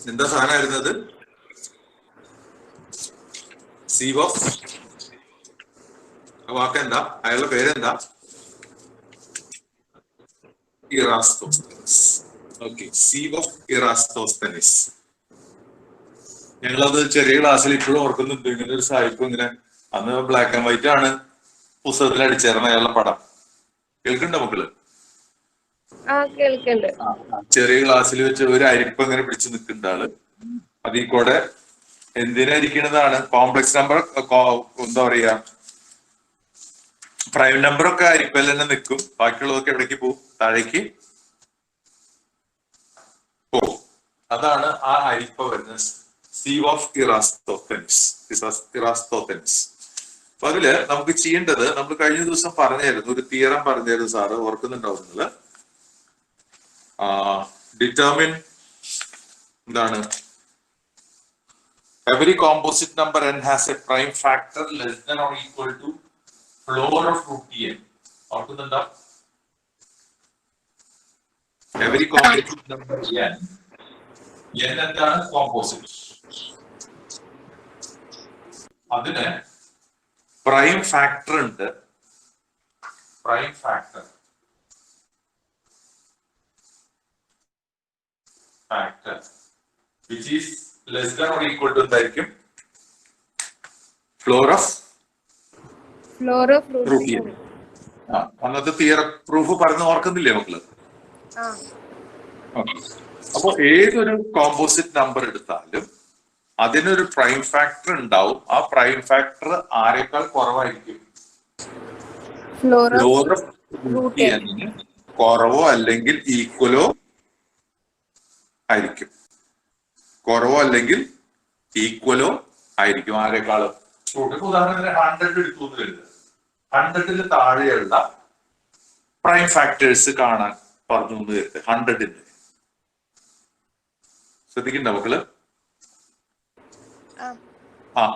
എന്താ സാധനമായിരുന്നത്? Sieve of വാക്കെന്താ? അയാളുടെ പേരെന്താ? Eratosthenes. Okay, sieve of Eratosthenes. ഞങ്ങളത് ചെറിയ ക്ലാസ്സിൽ ഇപ്പോഴും ഓർക്കുന്നുണ്ട്. ഇങ്ങനെ ഒരു സാഹിത്യം ഇങ്ങനെ അന്ന് ബ്ലാക്ക് ആൻഡ് വൈറ്റ് ആണ് പുസ്തകത്തിൽ അടിച്ചേർന്ന അയാളുടെ പടം. കേൾക്കണ്ടോ മക്കള്? ചെറിയ ക്ലാസ്സിൽ വെച്ച് ഒരു അരിപ്പ് ഇങ്ങനെ പിടിച്ചു നിൽക്കുന്ന ആള്. അതിൽ കൂടെ എന്തിനായിരിക്കണതാണ് കോംപ്ലക്സ് നമ്പർ, എന്താ പറയാ, പ്രൈം നമ്പർ ഒക്കെ അരിപ്പയിൽ തന്നെ നിൽക്കും. ബാക്കിയുള്ളതൊക്കെ എവിടേക്ക് പോകും? താഴേക്ക് പോകും. അതാണ് ആ അരിപ്പ വരുന്നത്, സീവ് ഓഫ് ഇറാസ്തോത്തനിസ്. അപ്പൊ അതില് നമുക്ക് ചെയ്യേണ്ടത്, നമ്മൾ കഴിഞ്ഞ ദിവസം പറഞ്ഞായിരുന്നു, ഒരു തിയറം പറഞ്ഞായിരുന്നു സാറ്, ഓർക്കുന്നുണ്ടാവും നിങ്ങള്. ഡിറ്റർമിൻ എന്താണ്? Every composite number n has a prime factor less than or equal to floor of root n. ഓർക്കുന്നുണ്ടോ? Every composite number n എന്താണ്? കോമ്പോസിറ്റ്. അതിന് പ്രൈം ഫാക്ടർ ഉണ്ട്. Prime factor which is less than or equal to എന്തായിരിക്കും? Floor of root n. അന്നത്തെ theory proof പറഞ്ഞ് ഓർക്കുന്നില്ലേ മക്കള്? അപ്പൊ ഏതൊരു കോമ്പോസിറ്റ് നമ്പർ എടുത്താലും അതിനൊരു പ്രൈം ഫാക്ടർ ഉണ്ടാവും. ആ പ്രൈം ഫാക്ടർ ആരെക്കാൾ കുറവായിരിക്കും? ഫ്ലോർ ഓഫ് റൂട്ട് n കുറവോ അല്ലെങ്കിൽ ഈക്വലോ ആയിരിക്കും. കുറവോ അല്ലെങ്കിൽ ഈക്വലോ ആയിരിക്കും ആരെക്കാളും. ഉദാഹരണത്തിന് 100 എടുത്തു എന്ന് കരുതുക. 100 താഴെയുള്ള പ്രൈം ഫാക്ടേഴ്സ് കാണാൻ പറഞ്ഞു എന്ന് കരുതുക. 100 ശ്രദ്ധിക്കണ്ട മക്കള്?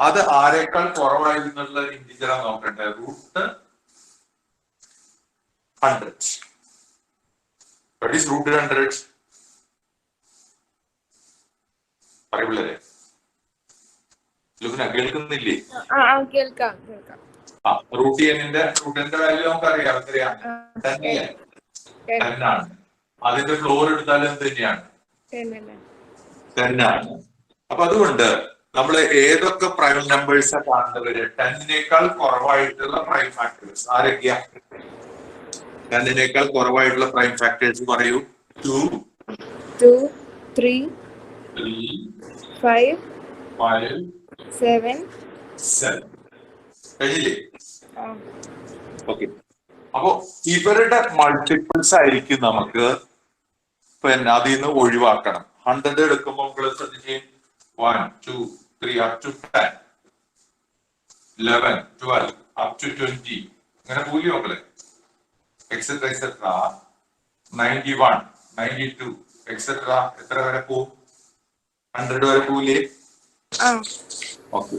അത് ആരെക്കാൾ കുറവായിരുന്നുള്ള ഇൻഡിജറാ നോക്കണ്ടേ? റൂട്ട് 100. What is root 100? പറയൂലേ? ലുഗ്ന കേൾക്കുന്നില്ലേ? റൂട്ട് എന്നിന്റെ വാല്യൂ നമുക്കറിയാം. എത്രയാണ്? 10 ആണ്. അതിന്റെ ഫ്ലോർ എടുത്താലും എന്ത് തന്നെയാണ്? 10 ആണ്. അപ്പൊ അതുകൊണ്ട് നമ്മൾ ഏതൊക്കെ പ്രൈം നമ്പേഴ്സാ കാണുന്നവര് 10നേക്കാൾ കുറവായിട്ടുള്ള പ്രൈം ഫാക്ടേഴ്സ് ആരൊക്കെയാ? 10നേക്കാൾ കുറവായിട്ടുള്ള പ്രൈം ഫാക്ടേഴ്സ് പറയൂ. 2, 3, 5, 7. കഴിഞ്ഞില്ലേ? ഓക്കെ. അപ്പോ ഇവരുടെ മൾട്ടിപ്പിൾസ് ആയിരിക്കും നമുക്ക് പിന്നെ അതിൽ നിന്ന് ഒഴിവാക്കണം. 100 എടുക്കുമ്പോൾ നമ്മൾ ശ്രദ്ധിച്ച് 1, 2, 3 up to 10, 11, 12 up to 20 അങ്ങനെ പോയി നോക്കല്ലേ? എക്സെട്ര എക്സെട്ര 91, 92 എക്സെട്ര എത്ര വരെ പോവും? 100 വരെ പോവില്ലേ? ഓക്കെ.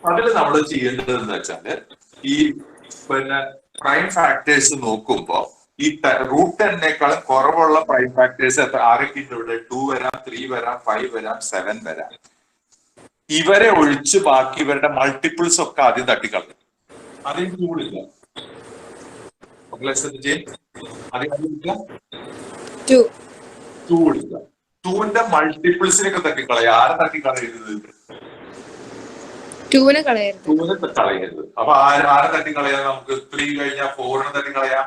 അതിൽ നമ്മൾ ചെയ്യേണ്ടത് എന്ന് വെച്ചാല് ഈ പിന്നെ പ്രൈം ഫാക്ടേഴ്സ് നോക്കുമ്പോ ഈ റൂട്ട് 10നേക്കാളും കുറവുള്ള പ്രൈം ഫാക്ടേഴ്സ് ആരൊക്കെ ഇവിടെ? 2 വരാം, 3 വരാം, 5 വരാം, 7 വരാം. ഇവരെ ഒഴിച്ച് ബാക്കി ഇവരുടെ മൾട്ടിപ്പിൾസ് ഒക്കെ ആദ്യം തട്ടിക്കളയും. അതിൽ കൂടില്ല. ടൂവിന്റെ മൾട്ടിപ്പിൾസിനൊക്കെ തട്ടിക്കളയാ. ആരെ തട്ടിക്കളയരുത്? ടൂവിനെ കളയരുത്. അപ്പൊ ആരെ തട്ടിക്കളയാം? നമുക്ക് 3 കഴിഞ്ഞാൽ 4നെ തട്ടിക്കളയാം,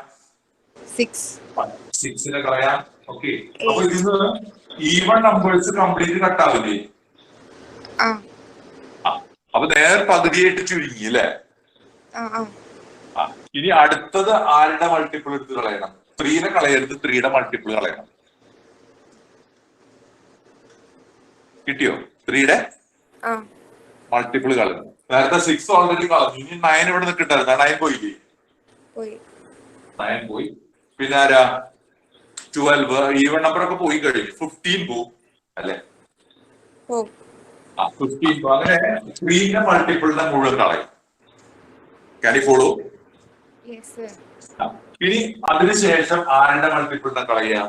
6നെ കളയാം. ഓക്കെ. അപ്പൊ ഇതിന് ഈവൺ നമ്പേഴ്സ് കംപ്ലീറ്റ് കട്ടാവില്ലേ? അപ്പൊ നേരെ പകുതിയായിട്ട് ചുരുങ്ങി അല്ലേ? ഇനി അടുത്തത് ആരുടെ മൾട്ടിപ്പിൾ എടുത്ത് കളയണം? 3നെ കളയരുത്, 3യുടെ മൾട്ടിപ്പിൾ കളയണം. കിട്ടിയോ? 3യുടെ മൾട്ടിപ്പിൾ കളയണം. നേരത്തെ 6 ഓൾറെഡി കളഞ്ഞു. ഇനി 9 ഇവിടെ നിൽക്കണ്ടായിരുന്നു. 9 പോയില്ലേ? 9 പോയി. പിന്നെ ആരാ? 12. ഈവൺ നമ്പർ ഒക്കെ പോയി കഴിഞ്ഞു. 15 പോവും അല്ലെ? 15 പോകും. അങ്ങനെ 3ന്റെ മൾട്ടിപ്പിളിനെ മുഴുവൻ കളയും. Can you follow? ഇനി അതിനുശേഷം ആരുടെ മൾട്ടിപ്പിളിനെ കളയാം?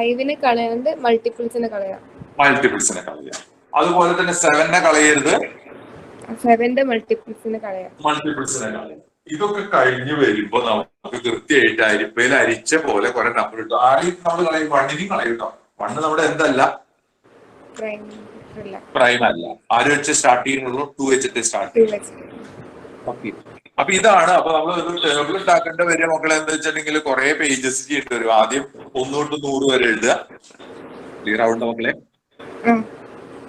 5നെ കളയാണ്ട് മൾട്ടിപ്പിൾസിനെ കളയാം. മൾട്ടിപ്പിൾസിനെ കളയുക. അതുപോലെ തന്നെ 7നെ കളയരുത്, 7ന്റെ മൾട്ടിപ്പിൾസിനെ കളയാം. മൾട്ടിപ്പിൾസിനെ കളയുക. ഇതൊക്കെ കഴിഞ്ഞ് വരുമ്പോ നമുക്ക് കൃത്യമായിട്ട് അരിപ്പയിൽ അരിച്ച പോലെ കുറെ നമ്പർ കിട്ടും. ആരെയും നമ്മൾ കളയും, 1നെയും കളയും കേട്ടോ. 1 നമ്മുടെ എന്തല്ല, പ്രൈം അല്ല. ആര് വെച്ച് സ്റ്റാർട്ട് ചെയ്യുന്നുള്ളൂ? 2 വെച്ചിട്ട് സ്റ്റാർട്ട് ചെയ്യും. അപ്പൊ ഇതാണ്. അപ്പൊ നമ്മൾ ഒരു ടേബിൾ ഉണ്ടാക്കേണ്ട വരിക മക്കളെ എന്താ വെച്ചിട്ടുണ്ടെങ്കിൽ കുറെ പേജസ് ചെയ്യേണ്ടി വരും. ആദ്യം 1 തൊട്ട് 100 വരെ എഴുതുക. ക്ലിയർ ആവുന്നുണ്ടോ മക്കളെ?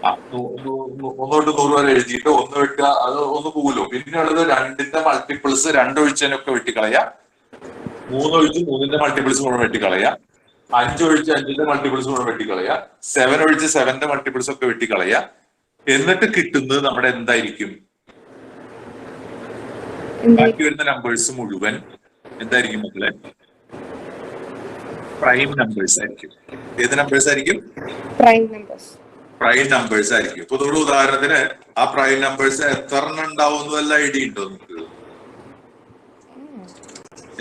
1 തൊട്ട് 100 വരെ എഴുതിയിട്ട് 1 വെക്കുക, അത് 1 പോകുമല്ലോ. പിന്നെയുള്ളത് 2ന്റെ മൾട്ടിപ്പിൾസ് 2 ഒഴിച്ചതിനൊക്കെ വെട്ടിക്കളയാ, 3 ഒഴിച്ച് 3ന്റെ മൾട്ടിപ്പിൾസ് മുഴുവൻ വെട്ടിക്കളയാ, 5 ഒഴിച്ച് 5ന്റെ മൾട്ടിപ്പിൾസ് മുഴുവൻ വെട്ടിക്കളയാ, 7 ഒഴിച്ച് 7ന്റെ മൾട്ടിപ്പിൾസ് ഒക്കെ വെട്ടിക്കളയാ. എന്നിട്ട് കിട്ടുന്നത് നമ്മുടെ എന്തായിരിക്കും? ബാക്കി വരുന്ന നമ്പേഴ്സ് മുഴുവൻ എന്തായിരിക്കും മക്കളെ? പ്രൈം നമ്പേഴ്സ് ആയിരിക്കും. ഏത് നമ്പേഴ്സ് ആയിരിക്കും? പ്രൈം നമ്പേഴ്സ് ആയിരിക്കും. ഇപ്പൊ ഒരു ഉദാഹരണത്തിന് ആ പ്രൈം നമ്പേഴ്സ് എത്ര എണ്ണം ഉണ്ടാവും വല്ല ഐഡിയ ഉണ്ടോ നമുക്ക്?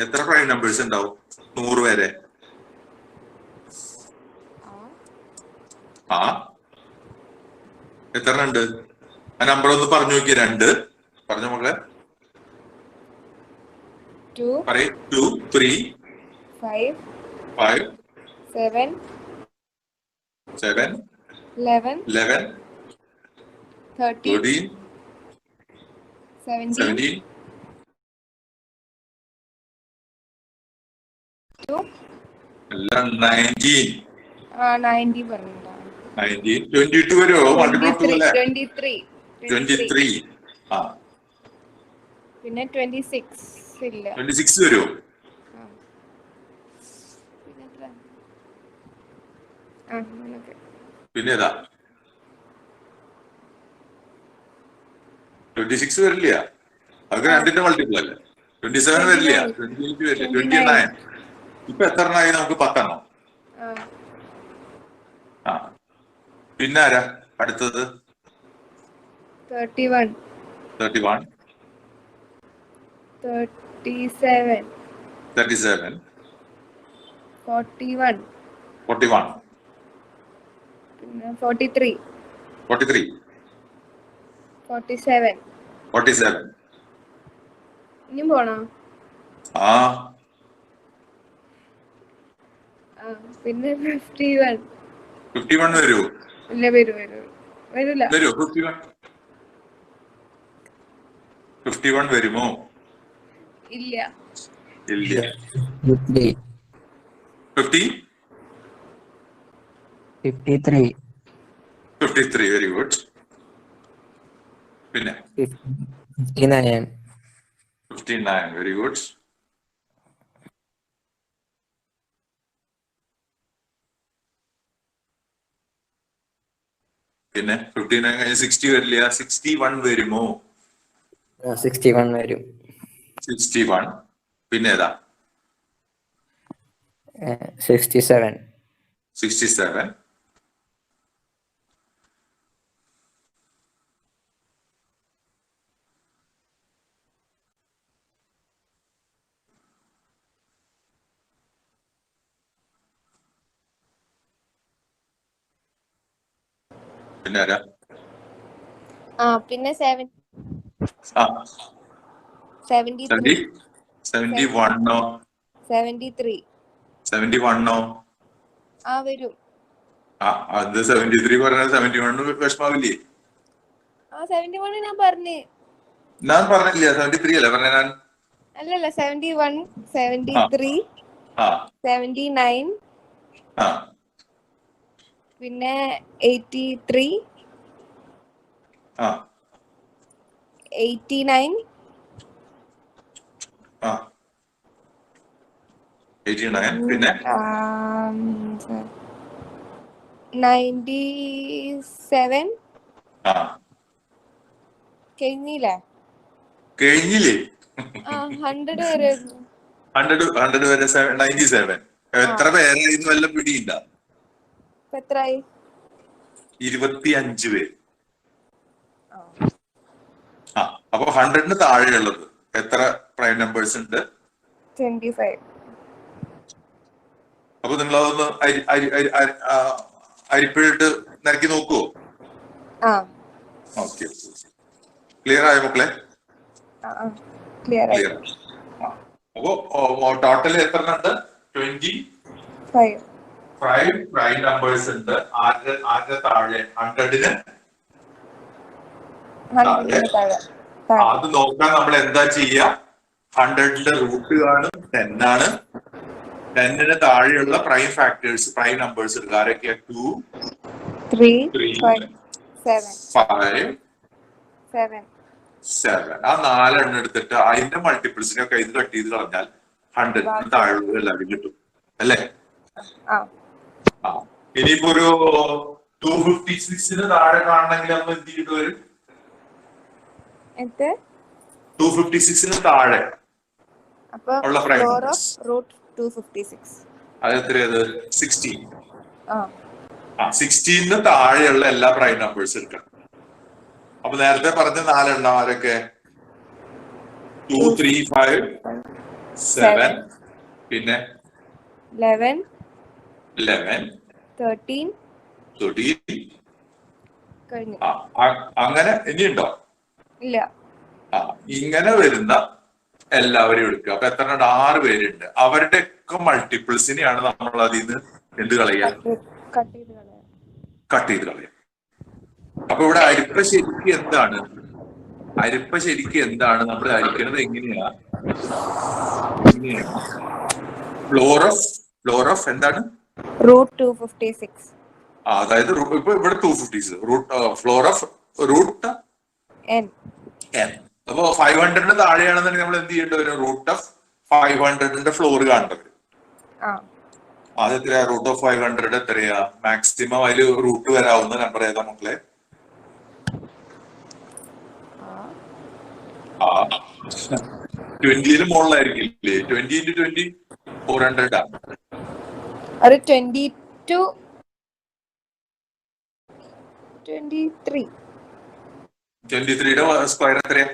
എത്ര പ്രൈം നമ്പേഴ്സ് ഉണ്ടാവും 100 വരെ? എത്ര ഉണ്ട്? ആ നമ്പർ ഒന്ന് പറഞ്ഞു നോക്കിയ. 2 പറഞ്ഞ മക്കളെ, 2 3 5 7 11 13 17 എല്ലാം 19 22 വരുമോ? മൾട്ടിപ്പിൾ 23. പിന്നെ 26 ഇല്ല. 26 വരുമോ? പിന്നെ ഏതാ? 26 വരില്ല, അതൊക്കെ 2ന്റെ മൾട്ടിപ്പിൾ അല്ലേ. 27 വരില്ല, 28 വരില്ല, 29. ഇപ്പൊ എത്ര എണ്ണമായി നമുക്ക്? 10 എണ്ണം. പിന്നെ ആരാ അടുത്തത്? 31 37 41 പിന്നെ 43 47 ഇനിയും പോണോ? പിന്നെ 51 വരുമോ? ഇല്ല, വരില്ല. 51 വരുമോ? ഇല്ല. 53 വെരി ഗുഡ്. പിന്നെ 59 വെരി ഗുഡ്. പിന്നെ 59 കഴിഞ്ഞ് 60 വരില്ല. 61 വരുമോ? 61 വരും. 61. പിന്നെ ഏതാ? 67. പിന്നെ ആരാ? പിന്നെ 71 വരും. അത് 73 പറഞ്ഞ 71 വിഷമാവില്ലേ? 71 ഞാൻ പറഞ്ഞില്ല. 73 അല്ലേ പറഞ്ഞ ഞാൻ? അല്ലല്ല, 71 73 79 പിന്നെ 83 89 പിന്നെ 97 കഴിഞ്ഞില്ലേ? 100 വരെ. 100 വരെ 97. എത്ര പേരായിരുന്നു വല്ല പിടിയില്ല? എത്രയായി? 25 പേര്. അപ്പൊ 100ന് താഴെയുള്ളത് എത്ര പ്രൈം നമ്പേഴ്സ് ഉണ്ട്? 25. അപ്പൊ നിങ്ങൾ അതൊന്ന് അരിപ്പിട്ട് നിരക്കി നോക്കുവോ? ആ ഓക്കെ, ക്ലിയർ ആയോ മക്കളെ? ക്ലിയർ ആയി. ക്ലിയർ. അപ്പോ ടോട്ടൽ എത്ര ഉണ്ട്? 25 5 പ്രൈം നമ്പേഴ്സ് ഉണ്ട്. ആരുടെ താഴെ? 100-ന് 100 താഴെ. അത് നോക്കാൻ നമ്മൾ എന്താ ചെയ്യുക? 100-ന്റെ റൂട്ട് കാണും 10 ആണ്. 10-ന് താഴെയുള്ള പ്രൈം ഫാക്ടേഴ്സ്, പ്രൈം നമ്പേഴ്സ് എടുക്കുക. ആരൊക്കെയാ? 2, 3 3, 5 7 5, 7. ആ 4 എണ്ണം എടുത്തിട്ട് അതിന്റെ മൾട്ടിപ്പിൾസിനൊക്കെ ഇത് കട്ട് ചെയ്ത് കളഞ്ഞാൽ 100-ന് താഴെയുള്ള എല്ലാവരും കിട്ടും അല്ലേ? ഇനിയിപ്പോ ഒരു 256-ന് താഴെ കാണണമെങ്കിൽ നമ്മൾ എന്ത് ചെയ്തിട്ട് വരും? 256-ന് താഴെ ഉള്ള പ്രൈം നമ്പേഴ്സ് അത് എത്രയത്? 16. 16-ന് താഴെയുള്ള എല്ലാ പ്രൈം നമ്പേഴ്സ് എടുക്കണം. അപ്പൊ നേരത്തെ പറഞ്ഞ 4 എണ്ണം ആരൊക്കെ? 2, 3, 5, 7, പിന്നെ 11, 13. അങ്ങനെ ഇനിയുണ്ടോ? ഇല്ല. ഇങ്ങനെ വരുന്ന എല്ലാവരും എടുക്കുക. അപ്പൊ എത്ര? 6 പേരുണ്ട്. അവരുടെ ഒക്കെ മൾട്ടിപ്പിൾസിനെയാണ് നമ്മൾ അതിൽ നിന്ന് എന്ത് കളയുക? കട്ട് ചെയ്ത് കളയുക. അപ്പൊ ഇവിടെ അരിപ്പ ശരിക്കും എന്താണ്? നമ്മൾ അരിക്കുന്നത് എങ്ങനെയാ? ഫ്ലോർ ഓഫ് എന്താണ്? റൂട്ട് 256. അതായത് ഇപ്പൊ ഇവിടെ 256 ഫ്ലോർ ഓഫ് റൂട്ട് n. അപ്പൊ 500-ന് താഴെയാണെന്നുണ്ടെങ്കിൽ നമ്മൾ എന്ത് ചെയ്യേണ്ടി വരും? റൂട്ട് ഓഫ് 500-ന്റെ ഫ്ലോർ കാണേണ്ടി വരും. അത് എത്രയാ? റൂട്ട് ഓഫ് 500 എത്രയാ? മാക്സിമം അതിൽ റൂട്ട് വരാവുന്ന നമ്പർ ഏതാ മക്കളെ? 20-ന് മുകളിലായിരിക്കില്ലേ? 20 × 20 400 ആണ്. അത് 22 23. 23-യുടെ സ്ക്വയർ എത്രയാ?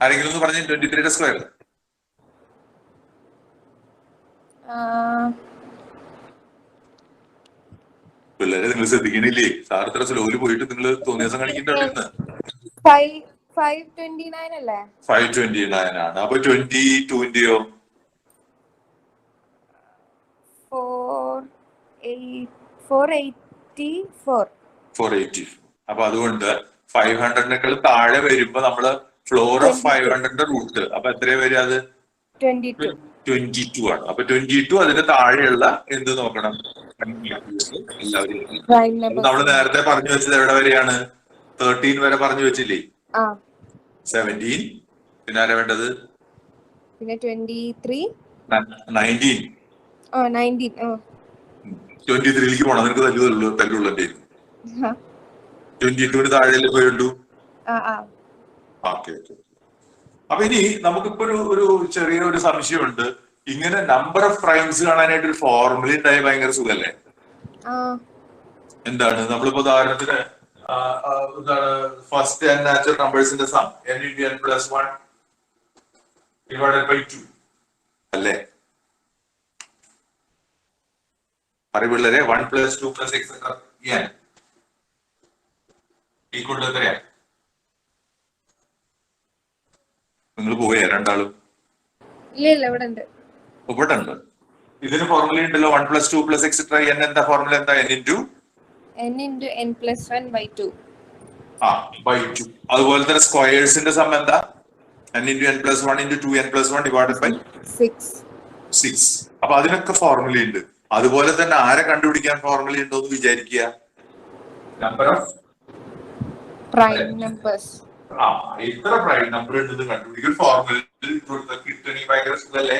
ആരെങ്കിലും ഒന്ന് പറഞ്ഞു 23-യുടെ സ്ക്വയർ. പിള്ളേരെ നിങ്ങൾ ശ്രദ്ധിക്കണില്ലേ? സാർ ഇത്ര സ്ലോയില് പോയിട്ട് നിങ്ങൾ തോന്നിയ ദിവസം കാണിക്കണ്ടോ? 529 അല്ലേ? 529 ആണ്. അപ്പൊ 22-ന്റെയോ? 480. അപ്പൊ അതുകൊണ്ട് 500-നേക്കാൾ താഴെ വരുമ്പോ നമ്മള് ഫ്ലോർ ഓഫ് 500-ന്റെ റൂട്ട് അപ്പൊ എത്രയാ വരിക? അത് 22 ആണ്. അപ്പൊ 22 അതിന്റെ താഴെയുള്ള എന്ത് നോക്കണം? എല്ലാവരും. നമ്മൾ നേരത്തെ പറഞ്ഞു വെച്ചത് എവിടെ വരെയാണ്? 13 വരെ പറഞ്ഞു വെച്ചില്ലേ? 17. പിന്നെ ആരാ വേണ്ടത്? പിന്നെ 23, 19. 23-ലേക്ക് പോണം. നിനക്ക് തല്ലുള്ളൂ. 22-ന് താഴെയല്ലേ പോയുള്ളൂ. ഓക്കെ. അപ്പൊ ഇനി നമുക്കിപ്പോ ഒരു ചെറിയൊരു സംശയമുണ്ട്. ഇങ്ങനെ നമ്പർ ഓഫ് പ്രൈംസ് കാണാനായിട്ട് ഒരു ഫോർമുല ഉണ്ടായ ഭയങ്കര സുഖല്ലേ? എന്താണ്? നമ്മളിപ്പോ ഉദാഹരണത്തിന് എന്താണ് ഫസ്റ്റ് n നാച്ചുറൽ നമ്പേഴ്സിന്റെ സം n × n + 1 / 2 അല്ലേ? അറിവുള്ളവരെ 1 + 2 + n = എത്രയാ? നിങ്ങൾ പോയേ രണ്ടാളും? ഇല്ല, ഇവിടെ ഉണ്ട്. ഇതിന് ഫോർമുല ഉണ്ടല്ലോ. 1 + 2 + n. എന്താ ഫോർമുല? എന്താ? n × n × n+1/2. by 2. അതുപോലെ തന്നെ സ്ക്വയേഴ്സിന്റെ സം എന്താ? n × n + 1 × 2n + 1 / 6. അപ്പൊ അതിനൊക്കെ ഫോർമുല ഉണ്ട്. അതുപോലെ തന്നെ ആരെ കണ്ടുപിടിക്കാൻ ഫോർമുല ഉണ്ടോ എന്ന് വിചാരിക്കുക? Number of prime numbers. ഇത്ര പ്രൈം നമ്പർ ഉണ്ടെന്ന് കണ്ടുപിടിക്കാൻ ഫോർമുല കിട്ടണമെങ്കിൽ ഭയങ്കര സുഖല്ലേ?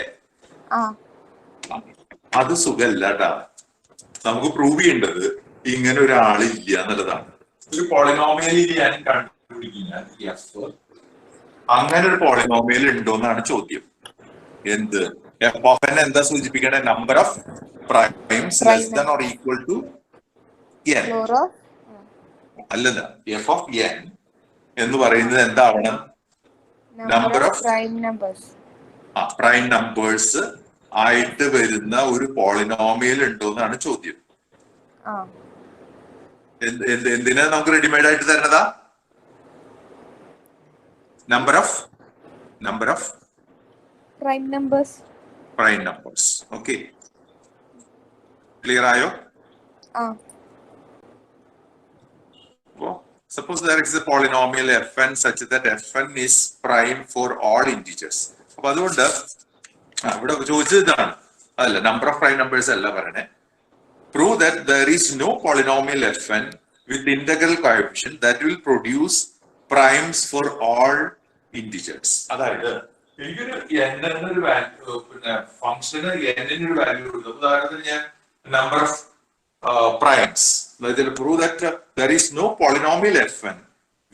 അത് സുഖല്ല കേട്ടാ. നമുക്ക് പ്രൂവ് ചെയ്യേണ്ടത് ഇങ്ങനെ ഒരാളില്ല എന്നുള്ളതാണ്. ഒരു പോളിനോമിയൽ ഞാൻ കണ്ടുപിടിക്കുന്ന അങ്ങനെ ഒരു പോളിനോമിയൽ ഉണ്ടോ എന്നാണ് ചോദ്യം. എന്ത്? f of n എന്താ സൂചിപ്പിക്കണേ? Number of primes less than or equal to n. അല്ലല്ല, f of n എന്ന് പറയുന്നത് എന്താവണം? നമ്പർ ഓഫ് പ്രൈം നമ്പേഴ്സ് ആയിട്ട് വരുന്ന ഒരു പോളിനോമിയൽ ഉണ്ടോ എന്നാണ് ചോദ്യം. എന്തിനാ നമുക്ക് റെഡിമെയ്ഡ് ആയിട്ട് തരണതാ? Number of prime numbers. Okay, clear ആയോ? ആ. Suppose there is a polynomial fn such that fn is prime for all integers. അപ്പൊ അതുകൊണ്ട് ഇവിടെ ചോദിച്ചത് ഇതാണ്, അല്ല നമ്പർ ഓഫ് പ്രൈം നമ്പേഴ്സ് അല്ല പറയണേ. Prove that there is no polynomial fn with integral coefficient that will produce primes for all integers. അതായത് എനിക്കൊരു n എന്നൊരു വാല്യൂ, പിന്നെ ഫംഗ്ഷന് n എന്നൊരു വാല്യൂ കൊടുത്തു. ഉദാഹരണത്തിന് ഞാൻ number of primes. Prove that there is no polynomial fn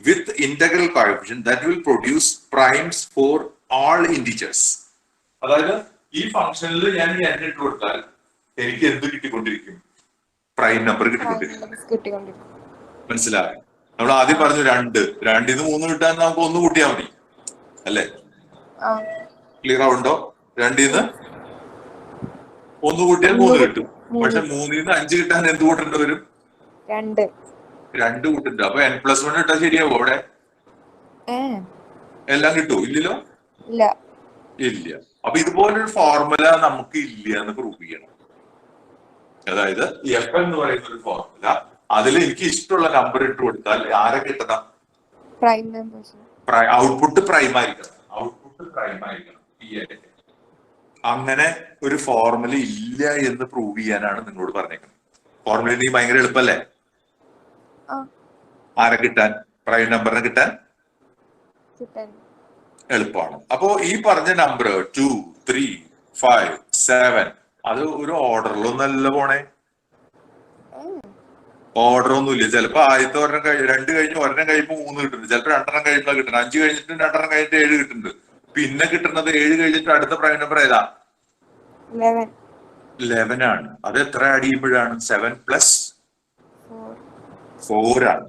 with integral coefficient that will produce primes for all integers. അതായത് ഈ ഫംഗ്ഷനിൽ ഞാൻ n ഇട്ട് കൊടുത്താൽ എനിക്ക് എന്ത് കിട്ടിക്കൊണ്ടിരിക്കും? Prime number കിട്ടിക്കൊണ്ടിരിക്കും. മനസ്സിലായോ? നമ്മൾ ആദ്യം പറഞ്ഞു 2, 2 3 കിട്ടാൻ നമുക്ക് 1 കൂട്ടിയാൽ മതി അല്ലേ? ക്ലിയർ ആവുണ്ടോ? 2 1 കൂട്ടിയാൽ 3 കിട്ടും. പക്ഷെ 3 5 കിട്ടാൻ എന്ത് കൂട്ടേണ്ടി വരും? 2 കൂട്ടുണ്ട്. അപ്പൊ n+1 ഇട്ടാൽ ശരിയാവോ? അവിടെ എല്ലാം കിട്ടുമോ? ഇല്ലല്ലോ, ഇല്ല. അപ്പൊ ഇതുപോലൊരു ഫോർമുല നമുക്ക് ഇല്ല എന്ന് പ്രൂവ് ചെയ്യണം. അതായത് എഫ് എന്ന് പറയുന്ന ഒരു ഫോർമുല, അതിൽ എനിക്ക് ഇഷ്ടമുള്ള നമ്പർ ഇട്ട് കൊടുത്താൽ ആരെ കിട്ടണം? Prime numbers. ഔട്ട്പുട്ട് പ്രൈം ആയിരിക്കണം. അങ്ങനെ ഒരു ഫോർമുല ഇല്ല എന്ന് പ്രൂവ് ചെയ്യാനാണ് നിങ്ങളോട് പറഞ്ഞേക്കുന്നത്. ഫോർമുല എനിക്ക് ഭയങ്കര എളുപ്പല്ലേ? ആരെ കിട്ടാൻ? പ്രൈം നമ്പറിനെ കിട്ടാൻ എളുപ്പമാണ്. അപ്പോ ഈ പറഞ്ഞ നമ്പർ 2, 3, 5, 7 അത് ഒരു ഓർഡറിലൊന്നല്ല പോണേ. ഓർഡർ ഒന്നുമില്ല. ചിലപ്പോ ആദ്യത്തെ 2 കഴിഞ്ഞ് 1 കഴിയുമ്പോൾ 3 കിട്ടുന്നുണ്ട്. ചിലപ്പോ 2 കഴിയുമ്പോൾ കിട്ടുന്നത്. 5 കഴിഞ്ഞിട്ട് 2 കഴിഞ്ഞിട്ട് 7 കിട്ടുന്നുണ്ട്. പിന്നെ കിട്ടുന്നത് 7 കഴിഞ്ഞിട്ട് അടുത്ത പ്രൈം നമ്പർ ഏതാ? 11 ആണ്. അത് എത്ര ആഡ് ചെയ്യുമ്പോഴാണ്? 7 + 4 ആണ്.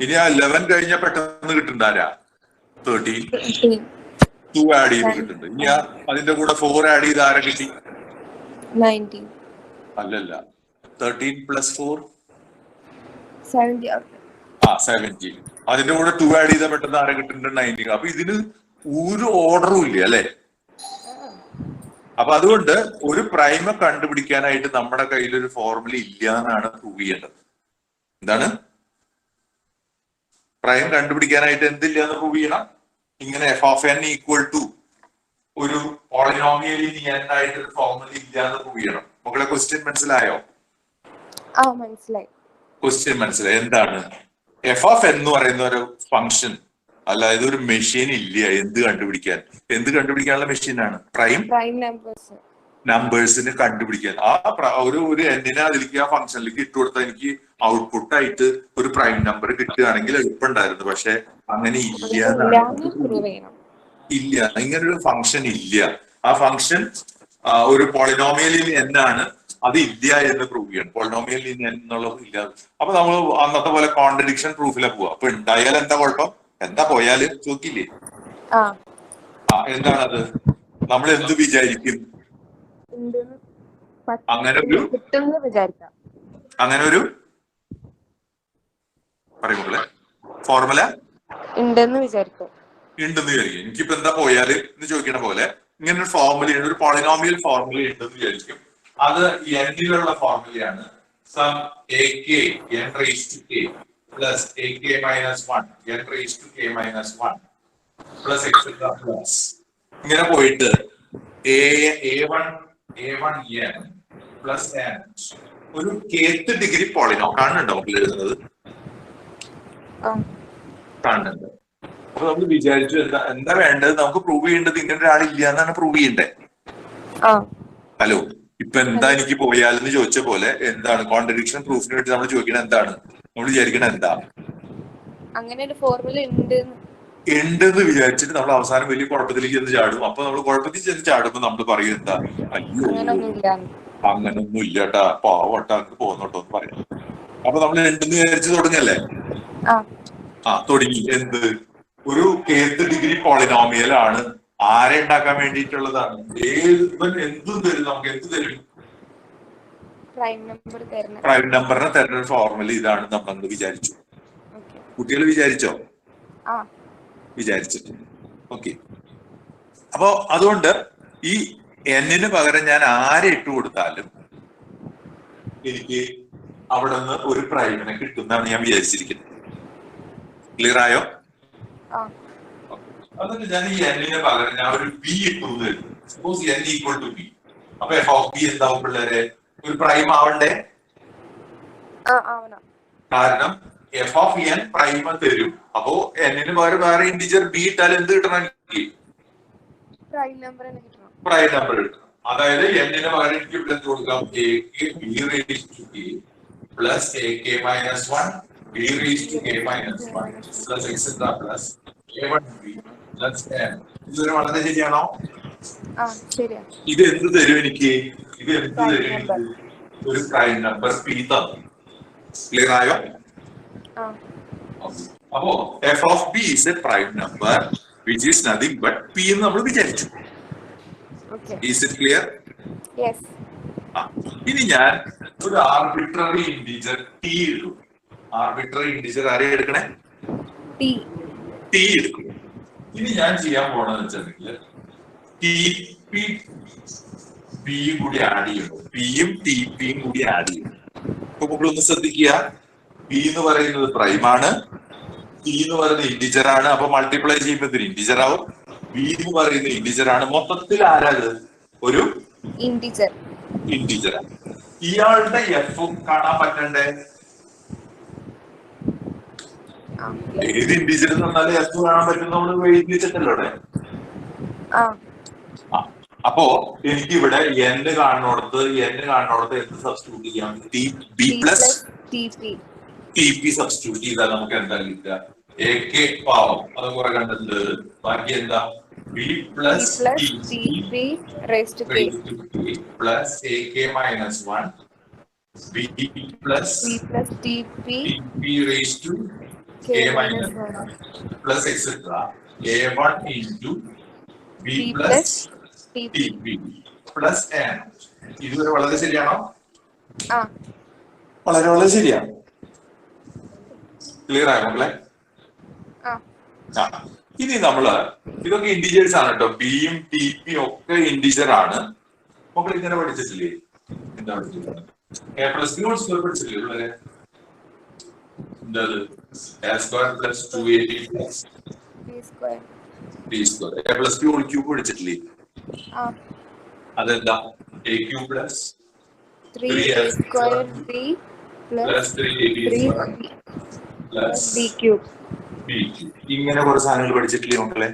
ഇനി ആ 11 കഴിഞ്ഞാൽ പെട്ടെന്ന് കിട്ടുന്നുണ്ട് ആരാ? 13. 2 ആഡ് ചെയ്ത് കിട്ടുന്നുണ്ട്. ഇനി അതിന്റെ കൂടെ 4 ആഡ് ചെയ്ത് ആരെ കിട്ടി? 19. അല്ലല്ല, 13 + 4 17. അതിന്റെ കൂടെ 2 ആഡ് ചെയ്താൽ പെട്ടെന്ന് ആരെ കിട്ടുന്നുണ്ട്? 19. അപ്പൊ ഇതിന് ഒരു ഓർഡറും ഇല്ല അല്ലെ? അപ്പൊ അതുകൊണ്ട് ഒരു പ്രൈമ കണ്ടുപിടിക്കാനായിട്ട് നമ്മുടെ കയ്യിൽ ഒരു ഫോർമുല ഇല്ല എന്നാണ് പ്രൂവ് ചെയ്യേണ്ടത്. എന്താണ്? പ്രൈം കണ്ടുപിടിക്കാനായിട്ട് എന്തില്ല എന്ന് പ്രൂവ് ചെയ്യണം. ഇങ്ങനെ f(n) = ഒരു പോളിനോമിയലിന് n ആയിട്ട് ഒരു ഫോർമുല ഇല്ല എന്ന് പ്രൂവ് ചെയ്യണം. മക്കളെ ക്വസ്റ്റ്യൻ മനസ്സിലായോ? മനസ്സിലായി. ക്വസ്റ്റ്യൻ മനസ്സിലായി. എന്താണ് f(n) എന്ന് പറയുന്ന ഒരു ഫംഗ്ഷൻ, അല്ലാതെ ഒരു മെഷീൻ ഇല്ല എന്ത് കണ്ടുപിടിക്കാനുള്ള മെഷീനാണ്? പ്രൈം നമ്പേഴ്സിന് കണ്ടുപിടിക്കാൻ. ഒരു എന്നിനെ അതിലേക്ക് ആ ഫംഗ്ഷനിലേക്ക് ഇട്ട് കൊടുത്താൽ എനിക്ക് ഔട്ട്പുട്ട് ആയിട്ട് ഒരു പ്രൈം നമ്പർ കിട്ടുകയാണെങ്കിൽ എളുപ്പമുണ്ടായിരുന്നു. പക്ഷെ അങ്ങനെ ഇല്ല, ഇങ്ങനൊരു ഫംഗ്ഷൻ ഇല്ല. ആ ഫംഗ്ഷൻ ഒരു പോളിനോമിയലിൽ എന്നാണ്, അത് ഇല്ല എന്ന് പ്രൂവ് ചെയ്യണം. പോളിനോമിയലിൽ എന്നുള്ളത് ഇല്ല. അപ്പൊ നമ്മൾ അന്നത്തെ പോലെ കോൺട്രഡിക്ഷൻ പ്രൂഫിലെ പോവാ. അപ്പൊ ഉണ്ടായാൽ എന്താ കുഴപ്പം? എന്താ പോയാല് ചോദിക്കില്ലേ? എന്താണത്? നമ്മൾ എന്ത് വിചാരിക്കും? അങ്ങനെ ഒരു പറയുമ്പോളെ ഫോർമുല ഉണ്ടെന്ന് വിചാരിക്കും. എനിക്കിപ്പോ എന്താ പോയാല് എന്ന് ചോദിക്കണ പോലെ ഇങ്ങനെ ഒരു ഫോർമുല, ഒരു പോളിനോമിയൽ ഫോർമുല ഉണ്ടെന്ന് വിചാരിക്കും. അത് എന്നിലുള്ള ഫോർമുലയാണ്. Sum ak n raised to k plus ak minus 1 n raised to k minus 1 plus etc plus ഇങ്ങനെ പോയിട്ട് a1 n plus n ഒരു kth ഡിഗ്രി പോളിനോം കാണുന്നുണ്ടോ? നമുക്ക് എഴുതുന്നത് കാണുന്നുണ്ട്. അപ്പൊ നമ്മൾ വിചാരിച്ചു എന്താ വേണ്ടത്? നമുക്ക് പ്രൂവ് ചെയ്യേണ്ടത് ഇങ്ങനെ ഒരാളില്ല എന്നാണ് പ്രൂവ് ചെയ്യണ്ടേ? ഹലോ, ഇപ്പൊ എന്താ എനിക്ക് പോയാലെന്ന് ചോദിച്ച പോലെ എന്താണ് കോൺട്രഡിക്ഷൻ പ്രൂഫിന് വേണ്ടി നമ്മൾ ചോദിക്കണത്? എന്താണ് നമ്മൾ വിചാരിക്കണത്? എന്താ അങ്ങനെ ഒരു ഫോർമുല ഉണ്ടെന്ന് വിചാരിച്ചിട്ട് നമ്മൾ അവസാനം വലിയ കുഴപ്പത്തിലേക്ക് ചെന്ന് ചാടും. അപ്പൊ നമ്മൾ കുഴപ്പത്തിൽ ചെന്ന് ചാടുമ്പോ നമ്മൾ പറയും എന്താ? അയ്യോ അങ്ങനൊന്നും ഇല്ലട്ടാ, പാവട്ടാ, അങ്ങ് പോന്നോട്ടോ എന്ന് പറയാം. അപ്പൊ നമ്മൾ ഉണ്ടെന്ന് വിചാരിച്ച് തുടങ്ങല്ലേ? തുടങ്ങി. എന്ത്? ഒരു kth ഡിഗ്രി പോളിനോമിയൽ ആണ്. ആരെ ഉണ്ടാക്കാൻ വേണ്ടിയിട്ടുള്ളതാണ്? എന്തും തരും. നമുക്ക് എന്ത് തരും? പ്രൈം നമ്പർ തരണം. പ്രൈം നമ്പറിനെ തരുന്ന ഒരു ഫോർമുല ഇതാണ് നമ്മളെന്ന് വിചാരിച്ചു. ഓക്കെ. കുട്ടികൾ വിചാരിച്ചോ? ആ വിചാരിച്ചിട്ടുണ്ട്. ഓക്കെ. അപ്പോ അതുകൊണ്ട് ഈ എന്നിന് പകരം ഞാൻ ആരെ ഇട്ട് കൊടുത്താലും എനിക്ക് അവിടെ നിന്ന് ഒരു പ്രൈമിനെ കിട്ടുന്നതാണ് ഞാൻ വിചാരിച്ചിരിക്കുന്നത്. ക്ലിയർ ആയോ? ആ എന്നിട്ട് ഞാൻ ഈ എന്നിന് പകരം ഞാൻ ഒരു ബി ഇട്ടു തരും. Suppose n equal to b. അപ്പൊ എഫ് ഓഫ് ബി എന്താവും പിള്ളേരെ? ഒരു പ്രൈം ആവണ്ടേ? ആവണം. കാരണം എഫ് ഓഫ് എൻ പ്രൈം തരും. അപ്പോ എന്നിന് പകരം വേറെ ഇൻഡിജർ ബി ഇട്ടാൽ എന്ത് കിട്ടണം? എനിക്ക് പ്രൈം നമ്പർ തന്നെ കിട്ടണം. പ്രൈം നമ്പർ കിട്ടണം. അതായത് എന്നിന് പകരം എനിക്ക് ഇവിടെ എന്ത് കൊടുക്കാം? A k b raise to k plus a k minus 1 b raise to k minus 1 plus etcetera plus a1 b plus n. ഇതൊരു വളരെ ശരിയാണോ? ശരിയാ. ഇത് എന്ത് തരും എനിക്ക്? ഇത് എന്ത് തരും എനിക്ക്? ഒരു പ്രൈം നമ്പർ പി തന്നു. ക്ലിയർ ആയോ? അപ്പോ F of B is A prime number which is nothing but P എന്ന് നമ്മൾ വിചാരിച്ചു. Is it clear? യെസ്. ഇനി ഞാൻ ഒരു ആർബിട്രറി ഇൻഡിജർ ടി എടുക്കും. ആർബിട്രറി ഇൻഡിജർ ആരെ എടുക്കണേ? ടി എടുക്കും. ഇനി ഞാൻ ചെയ്യാൻ പോണെന്ന് വെച്ചിട്ടുണ്ടെങ്കിൽ ടി പി പിയും കൂടി ആഡ് ചെയ്യണം. പിയും ടി പിയും കൂടി ആഡ് ചെയ്യണം. അപ്പൊ നമ്മളൊന്ന് ശ്രദ്ധിക്കുക. പി എന്ന് പറയുന്നത് പ്രൈമാണ്, ടി എന്ന് പറയുന്നത് ഇൻഡിജർ ആണ്. അപ്പൊ മൾട്ടിപ്ലൈ ചെയ്യുമ്പോൾ ഇതൊരു ഇൻഡിജർ ആവും. ബി എന്ന് പറയുന്നത് ഇൻഡിജർ ആണ്. മൊത്തത്തിൽ ആരാത്? ഒരു ഇൻഡിജർ. ഇയാളുടെ എഫും കാണാൻ പറ്റണ്ടേ? ഏത് ഇൻഡിജർ എന്ന് പറഞ്ഞാൽ എഫ് കാണാൻ പറ്റും. നമ്മൾ എഴുതി വെച്ചിട്ടല്ലോ അവിടെ. അപ്പോ എനിക്ക് ഇവിടെ n കാണുന്നിടത്ത് എന്ത് സബ്സ്റ്റിറ്റ്യൂട്ട് ചെയ്യാം? B plus t P substitute ചെയ്താൽ നമുക്ക് എന്താ കിട്ടുക? എ കെ പാവം അത് കുറെ കണ്ടിട്ടുണ്ട്. ബാക്കി എന്താ? B plus t p plus a k minus 1 b plus t p raise to k minus 1 plus etcetera a1 into b plus t p plus n. ഇതുവരെ വളരെ ശരിയാണോ? വളരെ വളരെ ശരിയാണ്. ക്ലിയർ ആയോ മക്കളെ? ഇനി നമ്മള് ഇതൊക്കെ ഇൻഡിജേഴ്സ് ആണ് കേട്ടോ. ബിയും ടി പിയും ഒക്കെ ഇൻഡിജർ ആണ്. മക്കൾ ഇങ്ങനെ പഠിച്ചിട്ടില്ലേ? എന്താ പഠിച്ചിട്ടുള്ളത്? A plus b whole square പഠിച്ചിട്ടില്ലേ പിള്ളേരെ? എന്താ a square plus 2ab plus b square. A plus b whole cube പഠിച്ചിട്ടില്ലേ? അതെന്താ? A cube plus 3a square b plus 3ab square plus b cube. ഇങ്ങനെ കുറെ സാധനങ്ങൾ പഠിച്ചിട്ടില്ലേ മക്കളെ?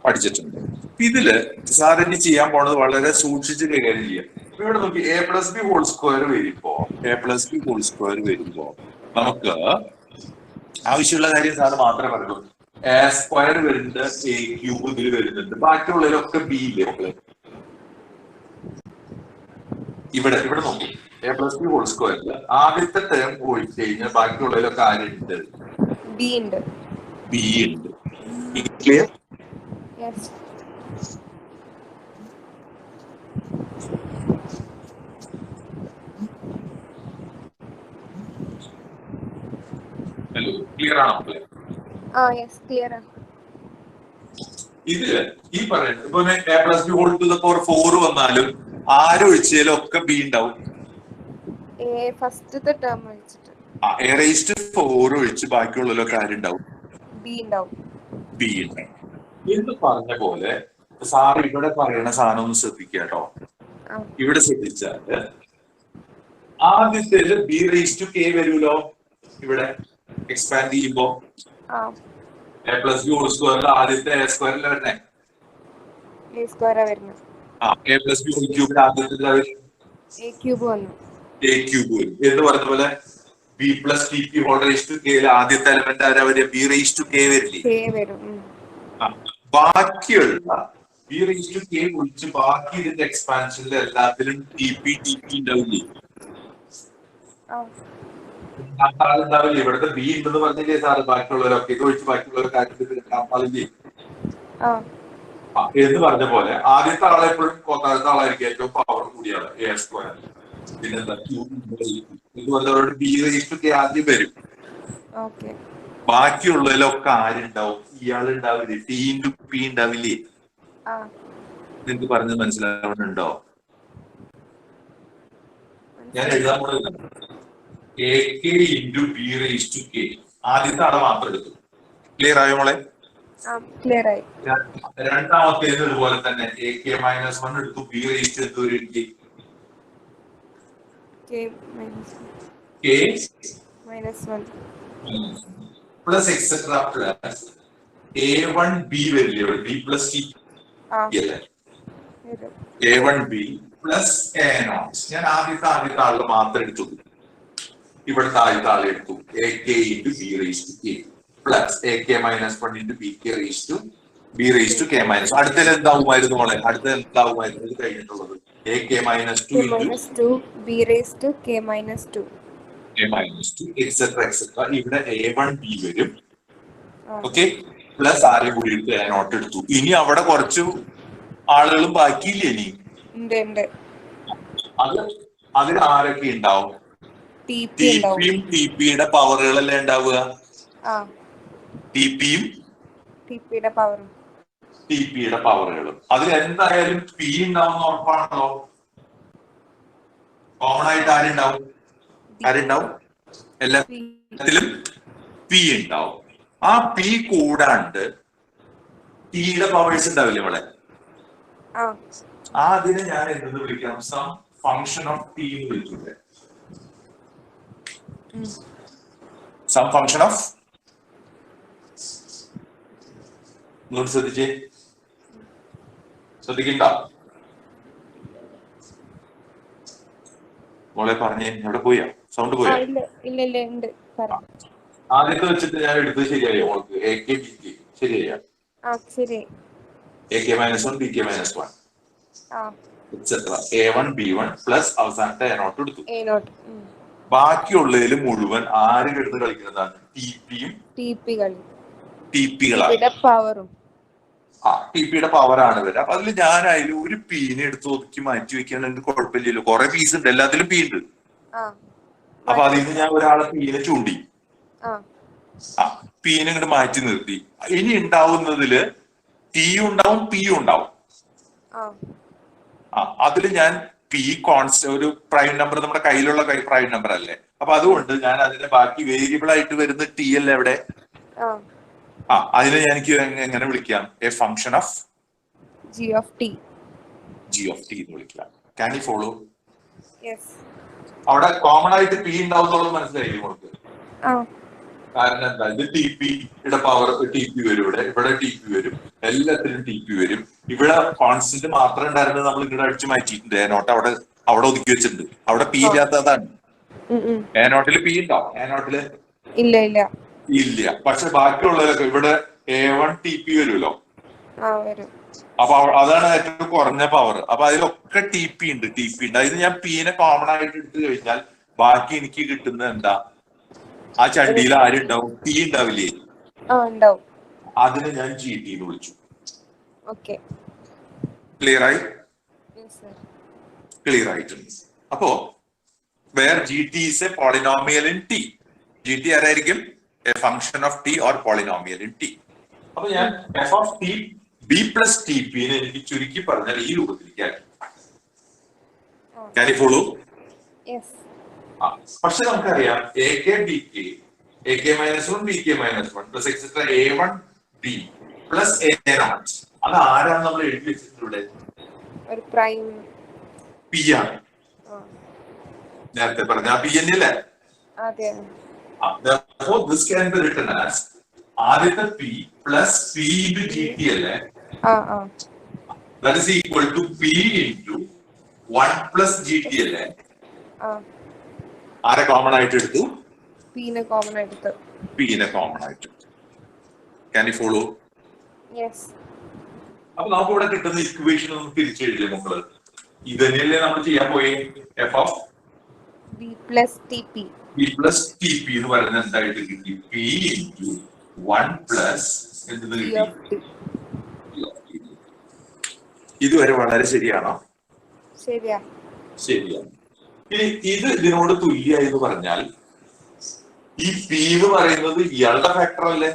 പഠിച്ചിട്ടുണ്ട്. ഇതില് സാറിന് ചെയ്യാൻ പോണത് വളരെ സൂക്ഷിച്ച് കൈകാര്യം ചെയ്യാം. ഇവിടെ നോക്കി a plus b whole square വരുമ്പോ നമുക്ക് ആവശ്യമുള്ള കാര്യം സാറ് മാത്രമേ പറയുള്ളൂ. എ സ്ക്വയർ വരുന്നുണ്ട്, എ ക്യൂബ് ഇതിൽ വരുന്നുണ്ട്, ബാക്കിയുള്ളതിലൊക്കെ ബി ഇല്ലേ മക്കളെ? ഇവിടെ നോക്കി എ പ്ലസ് ബി ഹോൾ സ്ക്വയറിൽ ആദ്യത്തെ ടേം പോയി കഴിഞ്ഞാൽ ബാക്കിയുള്ളതിലൊക്കെ ആരുണ്ട്? ബി ഉണ്ട്. ക്ലിയർ? ഹലോ, ക്ലിയർ ആണോ മക്കളെ? ഇത് ഈ പറയുന്നത് ഇപ്പൊ a plus b whole to the power 4 വന്നാലും ആരൊഴിച്ചാലും ഒക്കെ ബി ഉണ്ടാവും. ഫസ്റ്റത്തെ ടേം ഒഴിച്ചിട്ട് എ റേസ് ടു 4 ഒഴിച്ച് ബാക്കിയുള്ളതിലൊക്കെ ആരുണ്ടാവും? ബി ഉണ്ടാവും. എന്ന് പറഞ്ഞ പോലെ സാർ ഇവിടെ പറയുന്ന സാധനം ഒന്ന് ശ്രദ്ധിക്കുക കേട്ടോ. ഇവിടെ ശ്രദ്ധിച്ചാല് ആദ്യത്തേല് ബി റേസ് ടു കെ വരുമല്ലോ. ഇവിടെ എക്സ്പാൻഡ് ചെയ്യുമ്പോ എ പ്ലസ് ബി ഹോൾ സ്ക്വയറിൽ ആദ്യത്തെ എ സ്ക്വയറിൽ വരണേ എ പ്ലസ് ബി ഹോൾ ക്യൂബിൽ ആദ്യത്തെ എ ക്യൂബ് വരും. എന്ന് പറഞ്ഞ പോലെ b plus t p whole raise to k ആദ്യത്തെ എലമെന്റ് ആരാ വരിക? ബി റേസ് ടു കെ വരില്ലേ? ബാക്കിയുള്ള ബി റേസ് ടു കെ ഒഴിച്ച് ബാക്കി ഇതിന്റെ എക്സ്പാൻഷനിൽ എല്ലാത്തിലും ടി പി ഉണ്ടാവില്ലേ? ഉണ്ടാവില്ലേ? ഇവിടുത്തെ ബി ഉണ്ടെന്ന് പറഞ്ഞില്ലേ സാറ്? ബാക്കിയുള്ളവരൊക്കെ ഇത് ഒഴിച്ച് ബാക്കിയുള്ളവർ കാര്യത്തിൽ എന്ന് പറഞ്ഞ പോലെ ആദ്യത്തെ ആളെ എപ്പോഴും താഴത്തെ ആളായിരിക്കും ഏറ്റവും പവർ കൂടിയ ആള് എ സ്ക്വയർ. പിന്നെന്താ ഇതുപോലെ ബി റേസ് ടു ആദ്യം വരും. ഓക്കെ. ബാക്കിയുള്ളതിലൊക്കെ ആരുണ്ടാവും? ഇയാൾ ഉണ്ടാവില്ലേ? ടി ഇൻറ്റു പി ഉണ്ടാവില്ലേ? നിങ്ങൾക്ക് പറഞ്ഞത് മനസ്സിലാവുന്നുണ്ടോ? ഞാൻ എഴുതാൻ പോകുന്നത് a k into b raise to k. ആദ്യത്തെ ആളെ മാത്രം എടുത്തു. ക്ലിയർ ആയോ മോളെ? ക്ലിയർ ആയി. രണ്ടാമത്തേത് ഇതുപോലെ തന്നെ എ കെ മൈനസ് 1 എടുത്തു. ബി റേസ് ടു എന്ത് വരും? K minus 1 plus etcetera plus A1B വരില്ലേ? ബി പ്ലസ് ടി അല്ലേ? A1B plus A0. ഞാൻ ആദ്യത്തെ ആളിൽ മാത്രം എടുത്തു. ഇവിടുത്തെ ആദ്യത്തെ ആളെ എടുത്തു. A k into b raise to k plus a k minus 1 into b k raise to b raise to k minus. അടുത്തത് എന്താവുമായിരുന്നു മോളെ? അടുത്തത് എന്താവുമായിരുന്നു ഇത് കഴിഞ്ഞിട്ടുള്ളത്? A k minus 2 into b raise to k minus 2 k minus 2 etcetera etcetera. ഇവിടെ A1B വരും. Okay. Plus ആരെയും കൂടി എടുത്ത് A0 എടുത്തു. ഇനി അവിടെ കുറച്ചു ആളുകളും ബാക്കിയില്ലേ? ഇനി അതിൽ ആരൊക്കെ ഉണ്ടാവും? ടിപിയും ടിപിയുടെ പവറുകളല്ലേ ഉണ്ടാവുക? ടിപിയും ടിപിയുടെ പവറുകളും. അതിൽ എന്തായാലും പി ഉണ്ടാവും ഉറപ്പാണല്ലോ. കോമൺ ആയിട്ട് ആരുണ്ടാവും? എല്ലാത്തിലും പി ഉണ്ടാവും. ആ പി കൂടാണ്ട് ടിയുടെ പവേഴ്സ് ഉണ്ടാവില്ലേ നമ്മളെ? അതിനെ ഞാൻ എന്തെന്ന് വിളിക്കാം? സം ഫംഗ്ഷൻ ഓഫ് ടി എന്ന് വിളിച്ചൂടെ? Some function of. ശ്രദ്ധിച്ചേ, ശ്രദ്ധിക്കണ്ട മോളെ. പറഞ്ഞേ, എവിടെ പോയാ? സൗണ്ട് പോയാ? ആദ്യത്തെ വെച്ചിട്ട് ഞാൻ എടുത്തത് ശരിയായോ മോൾക്ക്? എ കെ ബി കെ ശരിയായോ? A k minus 1 b k minus 1 etcetera A1 B1 plus അവസാനത്തെ A0 എടുത്തു. ബാക്കിയുള്ളതിൽ മുഴുവൻ ആര് കിടന്ന് കളിക്കുന്നതാണ്? ടിപിയുടെ പവറാണ് വരിക. അപ്പൊ അതിൽ ഞാൻ അതിൽ ഒരു പീനെ എടുത്ത് ഒതുക്കി മാറ്റി വെക്കാൻ എനിക്ക് കുഴപ്പമില്ലല്ലോ. കുറെ പീസ് ഉണ്ട്, എല്ലാത്തിലും പി ഉണ്ട്. അപ്പൊ അതിൽ നിന്ന് ഞാൻ ഒരാളെ പീനെ ചൂണ്ടി, പീനെ ഇങ്ങോട്ട് മാറ്റി നിർത്തി. ഇനി ഉണ്ടാവുന്നതില് ടി ഉണ്ടാവും, പി ഉണ്ടാവും. അതിൽ ഞാൻ പി ഒരു പ്രൈം നമ്പർ നമ്മുടെ കയ്യിലുള്ള പ്രൈം നമ്പർ അല്ലേ? അപ്പൊ അതുകൊണ്ട് ഞാൻ അതിന്റെ ബാക്കി വേരിയബിൾ ആയിട്ട് വരുന്ന ടി അല്ലേ എവിടെ? അതിനെ എനിക്ക് എങ്ങനെ വിളിക്കാം? A function of G of T എന്ന് വിളിക്കാം. Can you follow? അവിടെ കോമൺ ആയിട്ട് പി ഉണ്ടാവുന്നുള്ളത് മനസ്സിലായില്ലേ നമുക്ക്? കാരണം എന്താ? ഇത് ടി പിയുടെ പവർ ടി പി വരും. ഇവിടെ ടി പി വരും, എല്ലാത്തിലും ടി പി വരും. ഇവിടെ കോൺസ്റ്റന്റ് മാത്രം ഉണ്ടായിരുന്നത് നമ്മൾ ഇങ്ങോട്ട് അടിച്ചു മാറ്റിയിട്ടുണ്ട്. A0 അവിടെ ഒതുക്കി വെച്ചിട്ടുണ്ട്. അവിടെ പി ഇല്ലാത്തതാണ്. A0 പി ഉണ്ടോ? A0 ഇല്ല. പക്ഷെ ബാക്കിയുള്ളവരൊക്കെ ഇവിടെ A1 ടി പി വരുമല്ലോ. അപ്പൊ അതാണ് ഏറ്റവും കുറഞ്ഞ പവർ. അപ്പൊ അതിലൊക്കെ ടി പി ഉണ്ട്. അതിന് ഞാൻ പീനെ കോമൺ ആയിട്ട് എടുത്തു കഴിഞ്ഞാൽ ബാക്കി എനിക്ക് കിട്ടുന്നത് എന്താ? ആ ചണ്ടിയിൽ ആരുണ്ടാവും? ടി ഉണ്ടാവില്ലേ? അതിനെ ഞാൻ ജി ടി എന്ന് വിളിച്ചു. ക്ലിയർ ആയിട്ടുണ്ട്. അപ്പോ where g t is a polynomial in t. G t ആരായിരിക്കും? A function of t or polynomial in t. അപ്പൊ ഞാൻ f of t b plus t പിനെ എനിക്ക് ചുരുക്കി പറഞ്ഞാൽ ഈ രൂപത്തിലേക്ക് ആക്കി. Can you follow? പക്ഷെ നമുക്കറിയാം a k b k, a k minus 1 b k minus 1 plus etcetera A1 B plus A0. അത് ആരാണ് നമ്മൾ എഴുതി വെച്ചിട്ടുണ്ട്? പി ആണ്. നേരത്തെ പറഞ്ഞ പി എൻ അല്ലേ? This can be written as ആദ്യത്തെ p plus p into g t അല്ലേ? That is equal to p into 1 plus g t അല്ലേ? ആരെ കോമൺ ആയിട്ട് എടുത്തു? പീനെ കോമൺ ആയിട്ട്. Can you follow? അപ്പൊ നമുക്ക് ഇവിടെ കിട്ടുന്ന ഇക്വേഷൻ ഒന്ന് തിരിച്ചെഴുതിയ മക്കള്. ഇത് തന്നെയല്ലേ നമ്മൾ ചെയ്യാൻ പോയി? F of b plus t p എന്ന് പറയുന്നത് എന്തായിട്ട് കിട്ടി? പി ഇൻറ്റു 1 പ്ലസ് എന്ത് കിട്ടി? ഇതുവരെ വളരെ ശരിയാണോ? ശരിയാ. ശരിയാണ്. ഇനി ഇത് ഇതിനോട് തുല്യമായി എന്ന് പറഞ്ഞാൽ ഈ പി എന്ന് പറയുന്നത് ഇയാളുടെ ഫാക്ടർ അല്ലേ?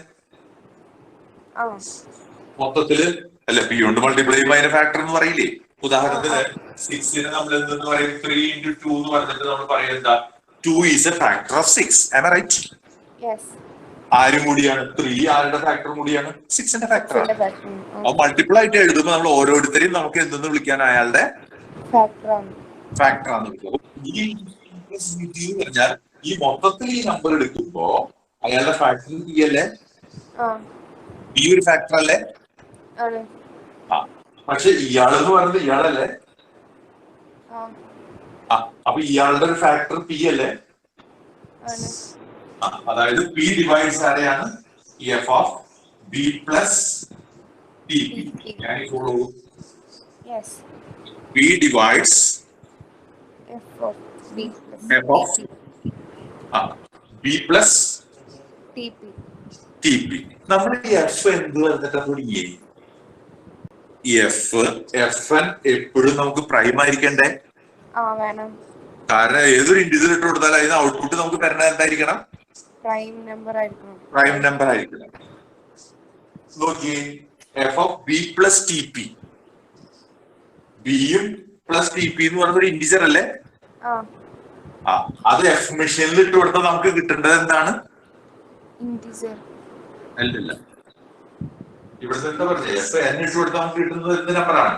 ആ മൊത്തത്തില് അല്ല, പി കൊണ്ട് മൾട്ടിപ്ലൈ ചെയ്യുമ്പോൾ അതിന്റെ ഫാക്ടർ എന്ന് പറയില്ലേ? ഉദാഹരണത്തിന് 6നെ നമ്മൾ എന്തെന്ന് പറയും? 3 into 2 എന്ന് പറഞ്ഞിട്ട് നമ്മൾ പറയുന്നത് എന്താ? 2 is a factor of 6. Am I right? Yes. ആരും കൂടിയാണ് 3, ആരുടെ ഫാക്ടർ കൂടിയാണ്? 6ന്റെ ഫാക്ടർ. ഫാക്ടർ അപ്പൊ മൾട്ടിപ്പിൾ ആയിട്ട് എഴുതുമ്പോൾ നമ്മൾ ഓരോരുത്തരെയും നമുക്ക് എന്തെന്ന് വിളിക്കാൻ? അയാളുടെ ഫാക്ടറാണ്. ഫാക്ടർ ആണെന്ന് വിളിക്കും. ഈ പറഞ്ഞാൽ ഈ മൊത്തത്തിൽ ഈ നമ്പർ എടുക്കുമ്പോ അയാളുടെ ഫാക്ടർ പി അല്ലേ? ആ പി ഒരു ഫാക്ടർ അല്ലേ? ആണ്. ആ, പക്ഷെ ഇയാളെന്ന് പറയുന്നത് ഇയാളല്ലേ? ആ അപ്പൊ ഇയാളുടെ ഒരു ഫാക്ടർ പി അല്ലേ? ആണ്. അതായത് പി ഡിവൈഡ്സ് ആരെയാണ്? F of b plus t p. ഞാൻ follow. Yes. P divides f of b f of b plus t p. T p. നമ്മുടെ ഈ എഫ് എന്ത് പറഞ്ഞിട്ടാ തുടങ്ങിയേ? എഫ് എൻ എപ്പോഴും നമുക്ക് പ്രൈം ആയിരിക്കണ്ടേ? ആ വേണം. കാരണം ഏതൊരു ഇന്റിജർ ഇട്ട് കൊടുത്താലും അതിന് ഔട്ട്പുട്ട് നമുക്ക് തരുന്നത് എന്തായിരിക്കണം? പ്രൈം നമ്പർ ആയിരിക്കണം. പ്രൈം നമ്പർ ആയിരിക്കണം. നോക്കിയേ, F of b plus t P. ബിയും പ്ലസ് ടി പി എന്ന് പറയുന്നത് ഒരു ഇന്റിജർ അല്ലേ? ആ അത് എഫ് മെഷീനിൽ ഇട്ട് കൊടുത്താൽ നമുക്ക് കിട്ടേണ്ടത് എന്താണ്? ഇന്റിജർ. അല്ലല്ല, ഇവിടുത്തെ എന്താ പറഞ്ഞത്? എഫ് എൻ ഇട്ട് കൊടുത്താൽ നമുക്ക് കിട്ടുന്നത് എന്ത് നമ്പറാണ്?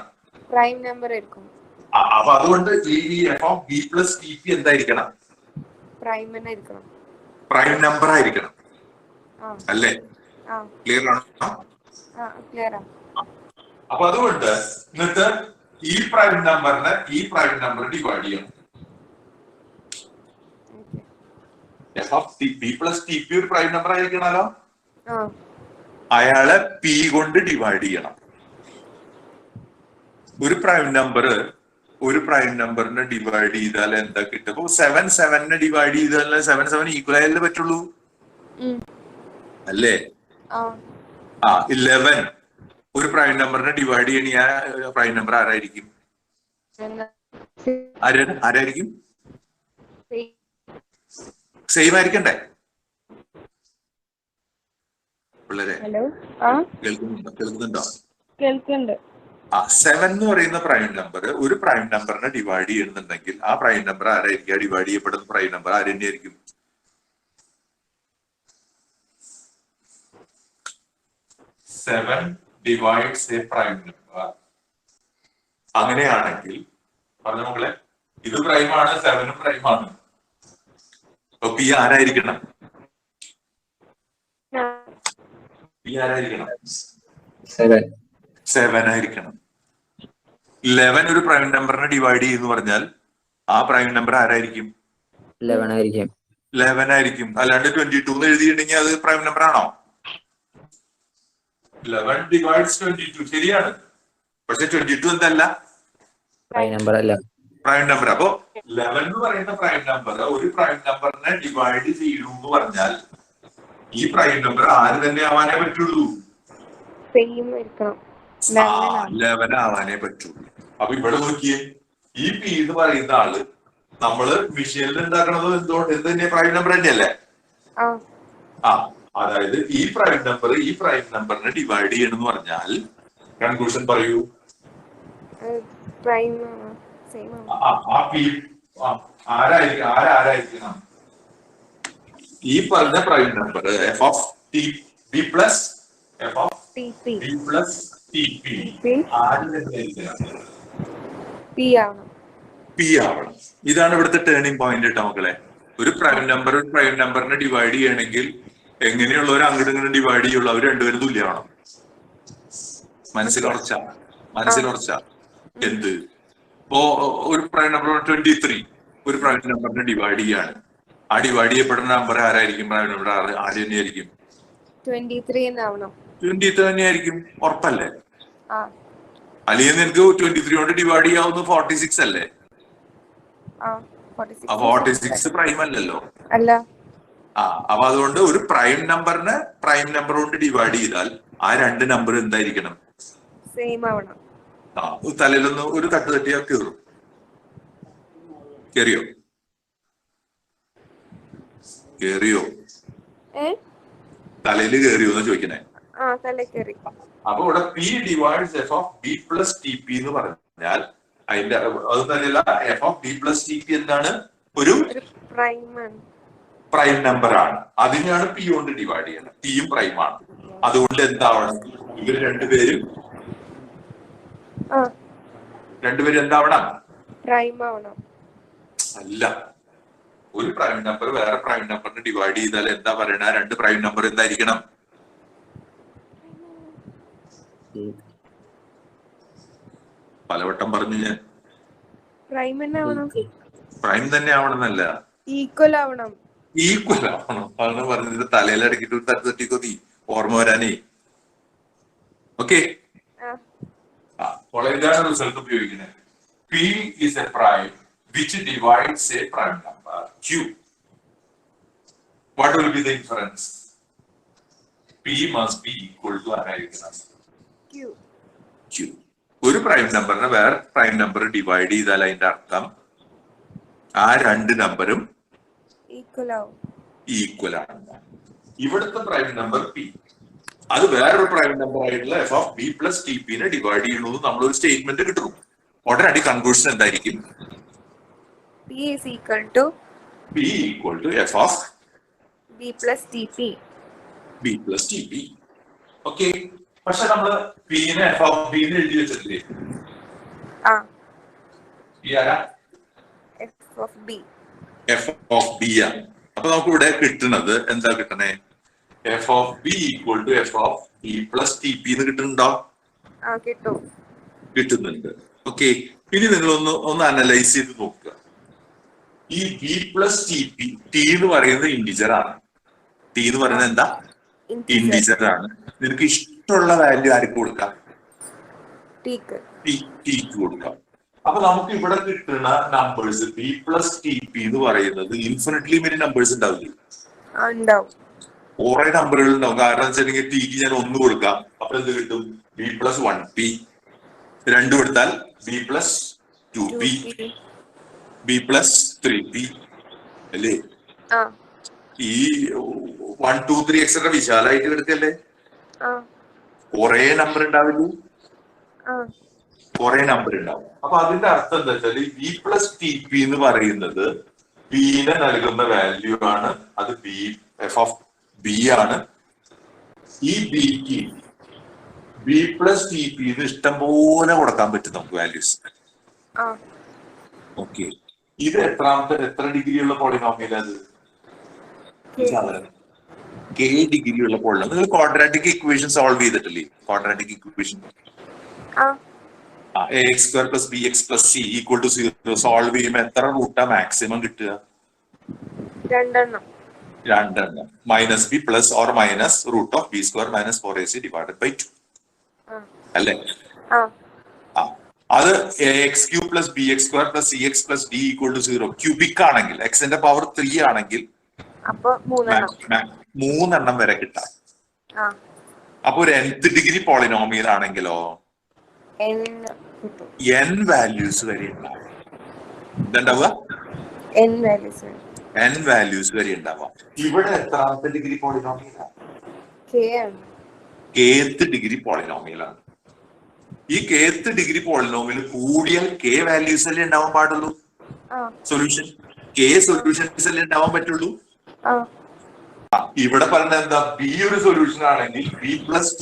പ്രൈം നമ്പർ ആയിരിക്കും. അപ്പൊ അതുകൊണ്ട് ഈ F of b plus t P എന്തായിരിക്കണം? പ്രൈം തന്നെ ആയിരിക്കണം. പ്രൈം നമ്പർ ആയിരിക്കണം അല്ലേ? ആ ക്ലിയർ ആണോ? ആ ക്ലിയർ ആണ്. അപ്പൊ അതുകൊണ്ട് എന്നിട്ട് ഈ പ്രൈം നമ്പറിനെ ഈ പ്രൈം നമ്പർ ഡിവൈഡ് ചെയ്യണം. F of b plus t P ഒരു പ്രൈം നമ്പർ ആയിരിക്കണല്ലോ. അയാളെ പി കൊണ്ട് ഡിവൈഡ് ചെയ്യണം. ഒരു പ്രൈം നമ്പറിനെ ഡിവൈഡ് ചെയ്താൽ എന്താ കിട്ടും? 7 ഡിവൈഡ് ചെയ്താൽ 7 ഈക്വൽ ആയാലേ പറ്റുള്ളൂ അല്ലേ? 11 ഒരു പ്രൈം നമ്പറിനെ ഡിവൈഡ് ചെയ്യണ ആ പ്രൈം നമ്പർ ആരായിരിക്കും? ആരായിരിക്കും? സെയിം ആയിരിക്കണ്ടേ പിള്ളേരെ? ഹലോ. കേൾക്കുന്നുണ്ടോ? കേൾക്കുന്നുണ്ട്. 7 എന്ന് പറയുന്ന പ്രൈം നമ്പർ ഒരു പ്രൈം നമ്പറിനെ ഡിവൈഡ് ചെയ്യുന്നുണ്ടെങ്കിൽ ആ പ്രൈം നമ്പർ ആരായിരിക്കും? ഡിവൈഡ് ചെയ്യപ്പെടുന്ന പ്രൈം നമ്പർ ആര് തന്നെയായിരിക്കും? 7 divides a prime number. അങ്ങനെയാണെങ്കിൽ പറഞ്ഞ മക്കളെ, ഇത് പ്രൈമാണ്, 7 പ്രൈമാണ്. അപ്പൊ പി ആരായിരിക്കണം? പി ആരായിരിക്കണം? 7 ആയിരിക്കണം. 11 ഒരു പ്രൈം നമ്പറിനെ ഡിവൈഡ് ചെയ്യുന്നു പറഞ്ഞാൽ ആ പ്രൈം നമ്പർ ആരായിരിക്കും? 11 ആയിരിക്കും. 11 ആയിരിക്കും. അല്ലാണ്ട് 22 എന്ന് എഴുതിയിട്ടുണ്ടെങ്കിൽ അത് പ്രൈം നമ്പർ ആണോ? 11 divides 22 ശരിയാണ്. പക്ഷെ 22 എന്തല്ല? പ്രൈം നമ്പർ അല്ല. Prime number. അപ്പൊ 11 എന്ന് പറയുന്ന പ്രൈം നമ്പർ ഒരു പ്രൈം നമ്പറിനെ ഡിവൈഡ് ചെയ്യൂ എന്ന് പറഞ്ഞാൽ ഈ പ്രൈം നമ്പർ ആര് തന്നെ ആവാനേ പറ്റുള്ളൂ? സെയിം ആയിരിക്കണം. 11 ആവാനേ പറ്റുള്ളൂ. അപ്പൊ ഇവിടെ നോക്കിയേ, ഈ പി എന്ന് പറയുന്ന ആള് നമ്മള് മെഷീനിൽ ഉണ്ടാക്കണത് എന്ത് തന്നെ പ്രൈം നമ്പർ തന്നെയല്ലേ? അതായത് ഈ പ്രൈം നമ്പറിനെ ഡിവൈഡ് ചെയ്യണമെന്ന് പറഞ്ഞാൽ കൺക്ലൂഷൻ പറയൂ. പ്രൈം സെയിം ആരായിരിക്കണം? ഈ പറഞ്ഞ prime number f of t b plus f of b plus t p p ആവണം. പി ആവണം. ഇതാണ് ഇവിടുത്തെ ടേണിംഗ് പോയിന്റ് കേട്ടോ മക്കളെ. ഒരു പ്രൈം നമ്പറിനെ ഡിവൈഡ് ചെയ്യണമെങ്കിൽ എങ്ങനെയുള്ളവർ അങ്ങോട്ട് ഇങ്ങനെ ഡിവൈഡ് ചെയ്യുള്ളൂ? അവർ രണ്ടുപേരും തുല്യമാണോ? മനസ്സിലുറച്ച എന്ത്? ഇപ്പോ ഒരു പ്രൈം നമ്പർ 23 ഒരു പ്രൈം നമ്പറിനെ ഡിവൈഡ് ചെയ്യാണ്. ആ ഡിവൈഡ് ചെയ്യപ്പെടുന്ന നമ്പർ ആരായിരിക്കും? പ്രൈം നമ്പർ ആര് തന്നെയായിരിക്കും? 23 തന്നെയായിരിക്കും. ഉറപ്പല്ലേ? അല്ലെങ്കിൽ നിനക്ക് 23 കൊണ്ട് ഡിവൈഡ് ചെയ്യാവുന്ന 46 അല്ലേ? 46 പ്രൈം അല്ലല്ലോ. അപ്പൊ അതുകൊണ്ട് ഒരു പ്രൈം നമ്പറിനെ പ്രൈം നമ്പർ കൊണ്ട് ഡിവൈഡ് ചെയ്താൽ ആ രണ്ട് നമ്പർ എന്തായിരിക്കണം? സെയിം ആവണം. ആ തലയിലൊന്ന് ഒരു തട്ട് തട്ടിയാ കയറും. കേറിയോ? കേറിയോ? തലയിൽ കേറിയോ എന്ന് ചോദിക്കണേ. ആ തല കയറി. അപ്പൊ ഇവിടെ P divides f of b plus t p എന്ന് പറഞ്ഞാൽ അതിന്റെ അത് തന്നെയല്ല, F of b plus t P എന്താണ്? ഒരു പ്രൈം നമ്പർ ആണ്. അതിനെയാണ് പി കൊണ്ട് ഡിവൈഡ് ചെയ്യുന്നത്. പിയും പ്രൈമാണ്. അതുകൊണ്ട് എന്താവണം? ഇവർ രണ്ടുപേരും എന്താവണം? പ്രൈം ആവണം. അല്ല, ഒരു പ്രൈം നമ്പർ വേറെ പ്രൈം നമ്പറിനെ ഡിവൈഡ് ചെയ്താൽ എന്താ പറയണ? രണ്ട് പ്രൈം നമ്പർ എന്തായിരിക്കണം? പലവട്ടം പറഞ്ഞു ഞാൻ. പ്രൈം തന്നെ ആവണമെന്നല്ല, ഈക്വൽ ആവണം. ഈക്വൽ ആവണം. അതാണ് പറഞ്ഞത്. തലയിലടക്കിട്ട് ഒരു തട്ട് തട്ടിക്കോ നീ, ഓർമ്മ വരാനേ. ഓക്കെ, ഇതാണ് റിസൾട്ട് ഉപയോഗിക്കുന്നത്. P is a prime which divides a prime number q. What will be the inference? P must be equal to ആരായിരിക്കണം? q. ഒരു പ്രൈം നമ്പറിനെ വേറെ പ്രൈം നമ്പർ ഡിവൈഡ് ചെയ്താൽ അതിന്റെ അർത്ഥം ആ രണ്ട് നമ്പറും ഈക്വൽ ആണ്. ഇവിടുത്തെ പ്രൈം നമ്പർ പി, അത് വേറൊരു പ്രൈം നമ്പർ ആയിട്ടുള്ള F of b plus t പിനെ ഡിവൈഡ് ചെയ്യുന്നത് നമ്മളൊരു സ്റ്റേറ്റ്മെന്റ് കിട്ടും. ഉടനടി കൺക്ലൂഷൻ എന്തായിരിക്കും? P is equal to f of B plus TP. Okay, പക്ഷെ നമ്മള് പിനെ എഫ് ഓഫ് ബി എഴുതി വെച്ചിട്ടില്ലേ? എഫ് ഓഫ് ബി ആണ്. അപ്പൊ നമുക്ക് ഇവിടെ കിട്ടുന്നത് എന്താ കിട്ടണേ? F of b equal to f of b plus t p എന്ന് കിട്ടുന്നുണ്ടോ? കിട്ടുന്നുണ്ട്. ഓക്കെ, ഇനി നിങ്ങൾ ഒന്ന് അനലൈസ് ചെയ്ത് നോക്കുക. ഈ B plus t p, T എന്ന് പറയുന്നത് ഇന്റിജർ ആണ്. ടി എന്ന് പറയുന്നത് എന്താ? ഇന്റിജർ ആണ്. നിനക്ക് ഇഷ്ടമുള്ള വാല്യൂ ആർക്ക് കൊടുക്കാം? ടിക്ക് കൊടുക്കാം. അപ്പൊ നമുക്ക് ഇവിടെ കിട്ടുന്ന numbers B plus t p എന്ന് പറയുന്നത് ഇൻഫിനിറ്റ്ലി മെനി നമ്പേഴ്സ് ഉണ്ടാവില്ലേ? കുറെ നമ്പറുകൾ ഉണ്ടാവും. കാരണം വെച്ചിട്ടുണ്ടെങ്കിൽ ടിക്ക് ഞാൻ 1 കൊടുക്കാം, അപ്പൊ എന്ത് കിട്ടും? B plus 1p. 2 കൊടുത്താൽ B plus 2p, B plus 3p അല്ലേ? ഈ 1 2 3 എക്സെട്ര വിശാലായിട്ട് കിടക്കല്ലേ? കുറെ നമ്പർ ഉണ്ടാവില്ലേ? കുറെ നമ്പർ ഉണ്ടാവും. അപ്പൊ അതിന്റെ അർത്ഥം എന്താ വെച്ചാല് ബി പ്ലസ് ടി പി എന്ന് പറയുന്നത് ബിനെ നൽകുന്ന വാല്യൂ ആണ്. അത് ബി എഫ് ഓഫ് ബി ആണ്. ഈ ബിക്ക് ബി പ്ലസ് ടി പി ഇഷ്ടം പോലെ കൊടുക്കാൻ പറ്റും നമുക്ക് വാല്യൂസ്. ഓക്കെ, ഇത് എത്ര ഡിഗ്രിയുള്ള പോളിനോമിയൽ? അത് കെ ഡിഗ്രിയുള്ള പോളിനോമിയൽ. നിങ്ങൾ ക്വാഡ്രാറ്റിക് ഇക്വേഷൻ സോൾവ് ചെയ്തിട്ടില്ലേ? Quadratic equation ax square plus bx plus c equal to 0 solve ചെയ്യുമ്പോൾ എത്ര റൂട്ടാ മാക്സിമം കിട്ടുക? 2 minus b plus or minus root of b square minus 4ac divided by 2 അല്ലേ? അത് x cube plus b x square plus c x plus d equal to 0 cubic ആണെങ്കിൽ, എക്സിന്റെ power 3 ആണെങ്കിൽ 3 വരെ കിട്ടാം. അപ്പൊ ഒരു nth ഡിഗ്രി പോളിനോമിയൽ ആണെങ്കിലോ n വാല്യൂസ് വരെ ഉണ്ടാവും. ഇതുണ്ടാവുക n വാല്യൂസ് വരെ ഉണ്ടാവുക. ഇവിടെ എത്രാമത്തെ ഡിഗ്രി പോളിനോമിയലാണ്? kth ഡിഗ്രി പോളിനോമിയലാണ്. ഈ kth ഡിഗ്രി പോളിനോമിയൽ കൂടിയാൽ k വാല്യൂസ് അല്ലേ ഉണ്ടാവാൻ പാടുള്ളൂ? സൊല്യൂഷൻ k സൊല്യൂഷൻസ് അല്ലേ ഉണ്ടാവാൻ പറ്റുള്ളൂ? ഇവിടെ പറഞ്ഞ എന്താ? ബി ഒരു സൊല്യൂഷൻ ആണെങ്കിൽ ബി പ്ലസ്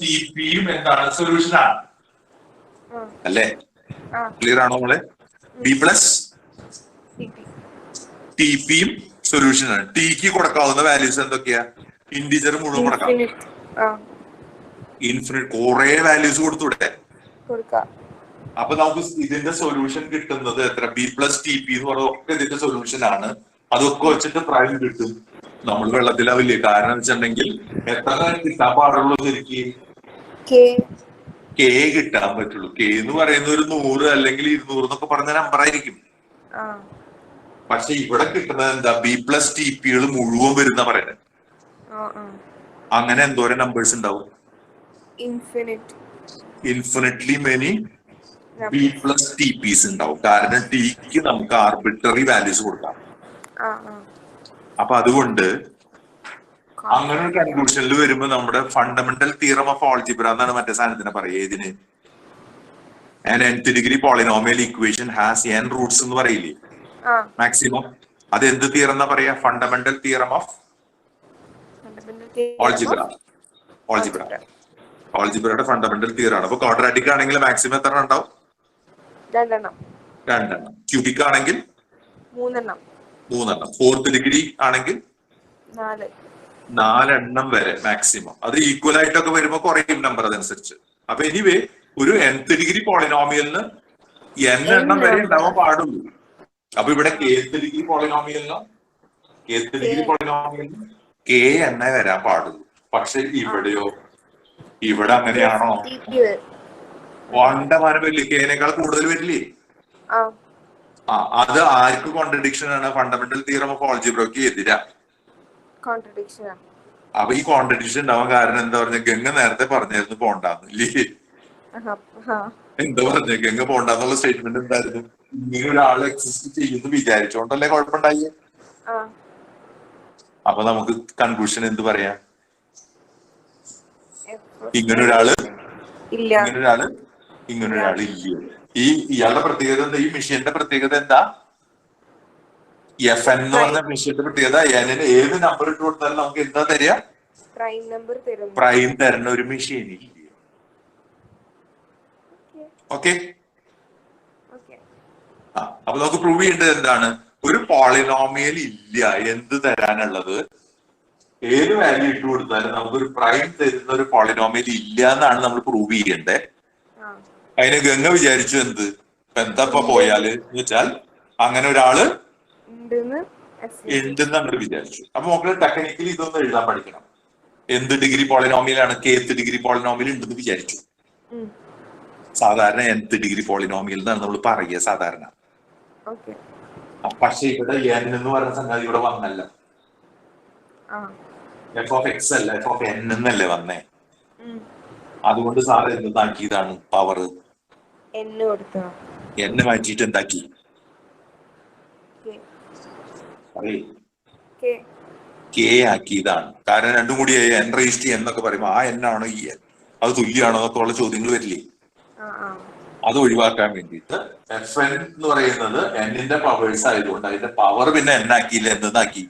ടി പിയും എന്താണ്? സൊല്യൂഷൻ ആണ് അല്ലേ? ക്ലിയർ ആണോ നമ്മളെ? ബി പ്ലസ് ടി പിയും സൊല്യൂഷൻ ആണ്. ടിക്ക് കൊടുക്കാവുന്ന വാല്യൂസ് എന്തൊക്കെയാ? ഇന്റിജർ മുഴുവൻ കൊടുക്കാം. ഇൻഫിനിറ്റ് കുറെ വാല്യൂസ് കൊടുത്തൂടെ? അപ്പൊ നമുക്ക് ഇതിന്റെ സൊല്യൂഷൻ കിട്ടുന്നത് എത്ര? ബി പ്ലസ് ടി പി എന്ന് പറയുന്നത് ഇതിന്റെ സൊല്യൂഷൻ ആണ്. അതൊക്കെ വെച്ചിട്ട് പ്രൈം കിട്ടും. നമ്മൾ വെള്ളത്തിലാവില്ലേ? കാരണം വെച്ചിട്ടുണ്ടെങ്കിൽ എത്ര കിട്ടാൻ പാടുള്ളൂ? ശരിക്ക് കെ കിട്ടാൻ പറ്റുള്ളൂ. കെ എന്ന് പറയുന്ന ഒരു 100 അല്ലെങ്കിൽ 200 എന്നൊക്കെ പറഞ്ഞ നമ്പർ ആയിരിക്കും. പക്ഷെ ഇവിടെ കിട്ടുന്നത് എന്താ? ബി പ്ലസ് ടി പികൾ മുഴുവൻ വരുന്ന പറയുന്നത്. അങ്ങനെ എന്തോരം നമ്പേഴ്സ് ഉണ്ടാവും? Infinite infinitely many b plus t p's ഉണ്ടാവും. കാരണം ടിക്ക് നമുക്ക് ആർബിട്രറി വാല്യൂസ് കൊടുക്കാം. അപ്പൊ അതുകൊണ്ട് അങ്ങനെ ഒരു കൺക്ലൂഷനിൽ വരുമ്പോ നമ്മുടെ ഫണ്ടമെന്റൽ തിയറം ഓഫ് ആൾജിബ്ര എന്നാണ് മറ്റേ സാധനത്തിനെ പറയുക. ഇതിന് an nth degree polynomial equation has n roots എന്ന് പറയില്ലേ മാക്സിമം. അത് എന്ത് തിയറം എന്നാ പറയാ? Fundamental theorem of algebra. ആൾജിബ്രയുടെ ഫണ്ടമെന്റൽ തിയറാണ്. അപ്പൊ ക്വാഡ്രാറ്റിക് ആണെങ്കിൽ മാക്സിമം എത്ര ഉണ്ടാവും? രണ്ടെണ്ണം. ക്യൂബിക് ആണെങ്കിൽ മൂന്നെണ്ണം. ഫോർത്ത് ഡിഗ്രി ആണെങ്കിൽ 4 എണ്ണം വരെ മാക്സിമം. അത് ഈക്വൽ ആയിട്ടൊക്കെ വരുമ്പോ കുറയും നമ്പർ അതനുസരിച്ച്. അപ്പൊ എനിവേ ഒരു nth ഡിഗ്രി പോളിനോമിയലിന് n എണ്ണം വരെ ഉണ്ടാവാൻ പാടുള്ളൂ. അപ്പൊ ഇവിടെ kth ഡിഗ്രി പോളിനോമിയലിന് k എണ്ണേ വരാൻ പാടുള്ളൂ. പക്ഷെ ഇവിടെയോ? ഇവിടെ അങ്ങനെയാണോ? 1 വരില്ലേ? കേനേക്കാൾ കൂടുതൽ വരില്ലേ? അത് ആർക്ക് കോൺട്രഡിക്ഷൻ ആണ്? ഫണ്ടമെന്റൽ തിയറം ഓഫ് ആൾജിബ്രയ്ക്ക് എതിരാ. അപ്പൊ ഈ കോൺട്രഡിക്ഷൻ ഉണ്ടാവാൻ കാരണം എന്താ പറഞ്ഞ? ഗംഗ നേരത്തെ പറഞ്ഞായിരുന്നു പോണ്ടാന്ന് ഇല്ലേ? എന്താ പറഞ്ഞ? ഗംഗ പോണ്ടാന്നുള്ള സ്റ്റേറ്റ്മെന്റ് എന്തായിരുന്നു? ഇങ്ങനെ ഒരാൾ എക്സിസ്റ്റ് ചെയ്യുന്നു വിചാരിച്ചോണ്ടല്ലേ കുഴപ്പമുണ്ടായി. അപ്പൊ നമുക്ക് കൺക്ലൂഷൻ എന്ത് പറയാം? ഇങ്ങനൊരാള് ഇല്ല. ഇയാളുടെ പ്രത്യേകത എന്താ? ഈ മെഷീന്റെ പ്രത്യേകത എന്താ? എഫ് എൻ എന്ന് പറഞ്ഞ മെഷീന്റെ പ്രത്യേകത എന്നിന് ഏത് നമ്പർ ഇട്ട് കൊടുത്താലും നമുക്ക് എന്താ തരിക? പ്രൈം തരുന്ന ഒരു മെഷീൻ ഇല്ല. ഓക്കെ. അപ്പൊ നമുക്ക് പ്രൂവ് ചെയ്യേണ്ടത് എന്താണ്? ഒരു പോളിനോമിയൽ ഇല്ല എന്ത് തരാനുള്ളത്. ഏത് വാല്യൂ ഇട്ട് കൊടുത്താലും നമുക്കൊരു പ്രൈം തരുന്ന ഒരു പോളിനോമിയൽ ഇല്ല എന്നാണ് നമ്മൾ പ്രൂവ് ചെയ്യേണ്ടത്. അതിന് ഗംഗ വിചാരിച്ചു എന്ത്? എന്താ പോയാല് എന്ന് വെച്ചാൽ അങ്ങനെ ഒരാള് ഉണ്ടെന്ന് അങ്ങോട്ട് വിചാരിച്ചു. അപ്പൊ നമുക്ക് ടെക്നിക്കലി ഇതൊന്നും എഴുതാൻ പഠിക്കണം. എന്ത് ഡിഗ്രി പോളിനോമിയലാണ്? kth ഡിഗ്രി പോളിനോമിയൽ ഉണ്ടെന്ന് വിചാരിച്ചു. സാധാരണ nth ഡിഗ്രി പോളിനോമിയൽ എന്നാണ് നമ്മൾ പറയുക സാധാരണ. പക്ഷെ ഇവിടെ n എന്ന് പറയുന്ന സംഗതി ഇവിടെ വന്നല്ല. എഫ് ഓഫ് എക്സ് അല്ല, എഫ് ഓഫ് എൻ എന്നല്ലേ വന്നേ. അതുകൊണ്ട് സാറ് എന്താക്കിയതാണ്? പവർ n മാറ്റിയിട്ട് എന്താക്കി? k ആക്കിയതാണ്. കാരണം രണ്ടും കൂടി n റേസ് ടു എന്നൊക്കെ പറയുമ്പോ ആ n ആണോ ഈ n അത് തുല്യമാണോ എന്നൊക്കെ ഉള്ള ചോദ്യങ്ങൾ വരില്ലേ? അത് ഒഴിവാക്കാൻ വേണ്ടിയിട്ട് എഫ് എൻ എന്ന് പറയുന്നത് എന്നിന്റെ പവേഴ്സ് ആയതുകൊണ്ട് അതിന്റെ പവർ പിന്നെ n ആക്കിയില്ല, എന്താക്കി?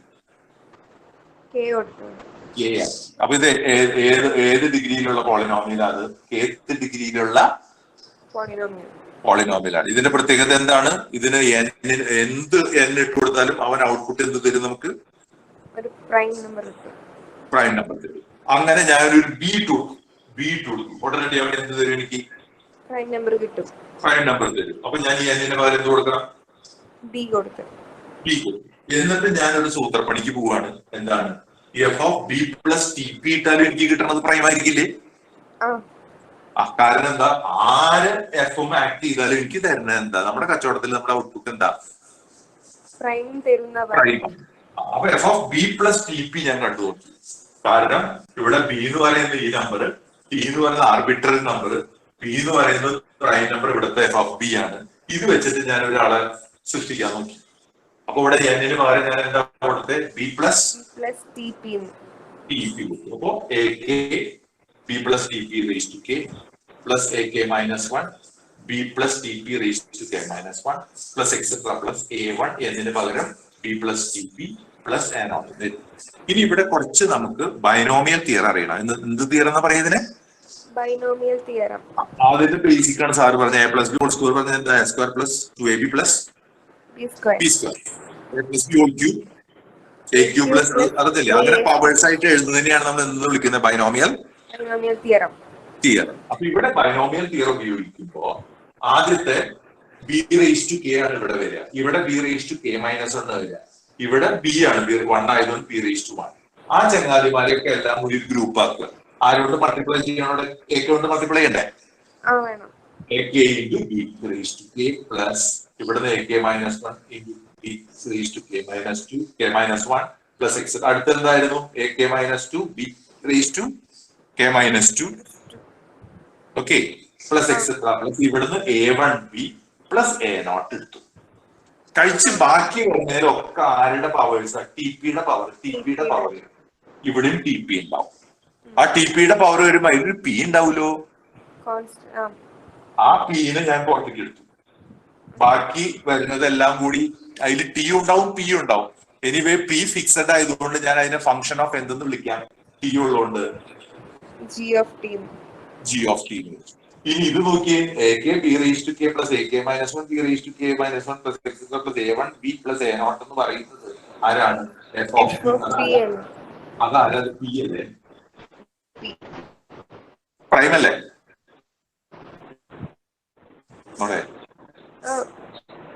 k ആക്കി. അപ്പൊ ഇത് ഏത് ഡിഗ്രിയിലുള്ള പോളിനോമിയലാണ്? kth ഡിഗ്രിയിലുള്ള പോളിനോമിയലാണ്. ഇതിന്റെ പ്രത്യേകത എന്താണ്? ഇതിന് എന്ത് n ഇട്ട് കൊടുത്താലും അവൻ ഔട്ട്പുട്ട് എന്ത് തരും? നമുക്ക് പ്രൈം നമ്പർ തരും. അങ്ങനെ ഞാനൊരു ബി കൊടുക്കും. ഉടനടി അവൻ എന്ത് തരും? എനിക്ക് പ്രൈം നമ്പർ തരും. അപ്പൊ ഞാൻ ഈ എന്നിന്റെ പകരം എന്ത് കൊടുക്കണം? ബി കൊടുക്കും. എന്നിട്ട് ഞാനൊരു സൂത്രപ്പണിക്ക് പോവാണ്. എന്താണ്? F of b plus t P ഇട്ടാലും എനിക്ക് കിട്ടണത് പ്രൈം ആയിരിക്കില്ലേ? കാരണം എന്താ? ആര് എഫും ആക്ട് ചെയ്താലും എനിക്ക് തരുന്നത് എന്താ? നമ്മുടെ കച്ചവടത്തിൽ നമ്മുടെ ഔട്ട്പുട്ട് എന്താ? പ്രൈം. അപ്പൊ f of b plus t p ഞാൻ കണ്ടു നോക്കി. കാരണം ഇവിടെ ബി എന്ന് പറയുന്ന ഈ നമ്പർ, ടി എന്ന് പറയുന്ന ആർബിട്രറി നമ്പർ, പി എന്ന് പറയുന്നത് പ്രൈം നമ്പർ, ഇവിടുത്തെ എഫ് ഓഫ് ബി ആണ്. ഇത് വെച്ചിട്ട് ഞാൻ ഒരാളെ സൃഷ്ടിക്കാൻ നോക്കി. അപ്പൊ ഇവിടെ എന്നിന് പകരം ഞാൻ എന്താ കൊടുത്തത്? ബി പ്ലസ് ടി പി കൊടുത്തു. അപ്പോ a k b plus t p raise to k plus a k minus 1 b plus t p raise to k minus 1 plus etcetera plus a 1 എന്നിന് പകരം b plus t p plus a naught. ഇനി ഇവിടെ കുറച്ച് നമുക്ക് binomial theorem അറിയണം. എന്ത് theorem എന്ന് പറയുന്നതിന്? Binomial theorem. അതിന്റെ ബേസിക് ആണ് സാറ് പറഞ്ഞ a plus b whole square പറഞ്ഞ എന്താ? A square plus 2ab plus b square a plus b whole cube a cube plus അതല്ലേ? അങ്ങനെ പവേഴ്സ് ആയിട്ട് എഴുതുന്നതിനെയാണ് നമ്മൾ എന്ത് വിളിക്കുന്നത്? Binomial theorem. അപ്പൊ ഇവിടെ ബൈനോമിയൽ തിയറം ഉപയോഗിക്കുമ്പോ ആദ്യത്തെ ബി റേസ് ടു കെ ആണ് ഇവിടെ വരിക. ഇവിടെ b raise to k minus 1 വരിക. ഇവിടെ ബി ആണ് 1 ആയതുകൊണ്ട് ബി റേസ് ടു 1. ആ ചങ്ങാതിമാരെയൊക്കെ എല്ലാം കൂടി ഒരു ഗ്രൂപ്പ് ആക്കുക. ആരോട് മൾട്ടിപ്ലൈ ചെയ്യണോടെ? എ കൊണ്ട് മൾട്ടിപ്ലൈ ചെയ്യണ്ടേ? A k into b raise to k plus ഇവിടുന്ന് a k minus 1 into b raise to k minus 2 k minus 1 plus x. അടുത്ത എന്തായിരുന്നു? A k minus 2 b raise to k minus 2 okay, plus etcetera plus ഇവിടുന്ന് A1B plus A0 എടുത്തു. കഴിച്ച് ബാക്കി വരുന്നതിലൊക്കെ ആരുടെ powers? TPയുടെ പവർ. TPയുടെ പവർ ഇവിടെയും TP ഉണ്ടാവും. ആ TPയുടെ പവർ വരുമ്പോ അതിലൊരു P ഉണ്ടാവുമല്ലോ. ആ Pനെ ഞാൻ പുറത്തേക്ക് എടുത്തു. ബാക്കി വരുന്നതെല്ലാം കൂടി അതിൽ T ഉണ്ടാവും, P ഉണ്ടാവും. എനിവേ P ഫിക്സഡ് ആയതുകൊണ്ട് ഞാൻ അതിനെ ഫംഗ്ഷൻ ഓഫ് എന്തെന്ന് വിളിക്കാം? T ഉള്ളതുകൊണ്ട് G of T. ഇനി ഇത് നോക്കിയേ, AK B raised to K plus AK minus 1 B raised to K minus 1 plus X plus A1B plus A0 എന്ന് പറയുന്നത് ആരാണ്? F of T. അതാരത്? P അല്ലേ? പ്രൈം അല്ലേ?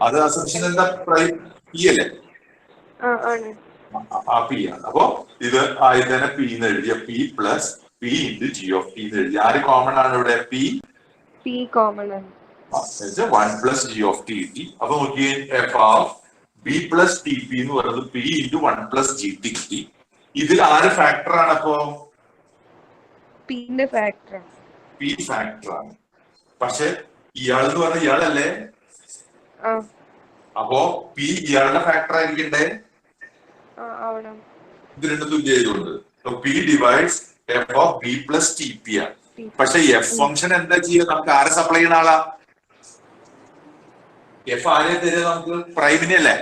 അത് അസംഷൻ എന്താ? പ്രൈം P അല്ലേ? ആ P ആണ്. അപ്പോ ഇത് ആദ്യം P എന്ന് എഴുതിയ P plus P into G of T എന്ന് എഴുതി. ആര് കോമൺ ആണ് ഇവിടെ? P കോമൺ ആണ്. 1 പ്ലസ് G of T കിട്ടി. അപ്പൊ നോക്കിയേ, F of B plus TP എന്ന് പറയുന്നത് P ഇൻറ്റു 1 പ്ലസ് GT കിട്ടി. ഇതിൽ ആര് ഫാക്ടർ ആണ്? അപ്പോ P ഫാക്ടർ ആണ്. പക്ഷെ ഇയാളെന്ന് പറഞ്ഞ ഇയാളല്ലേ? അപ്പോ P ഇയാളുടെ ഫാക്ടർ ആയിരിക്കണ്ടേ? ഇത് രണ്ടും തുല്യം ചെയ്തുകൊണ്ട് P divides F of B plus TP ആണ്. പക്ഷെ എഫ് ഫംഗ്ഷൻ എന്താ ചെയ്യുക? നമുക്ക് ആരെ സപ്ലൈ ചെയ്യുന്ന ആളാ? എഫ് ആരെ തരിക? നമുക്ക് പ്രൈമിനെ അല്ലേ?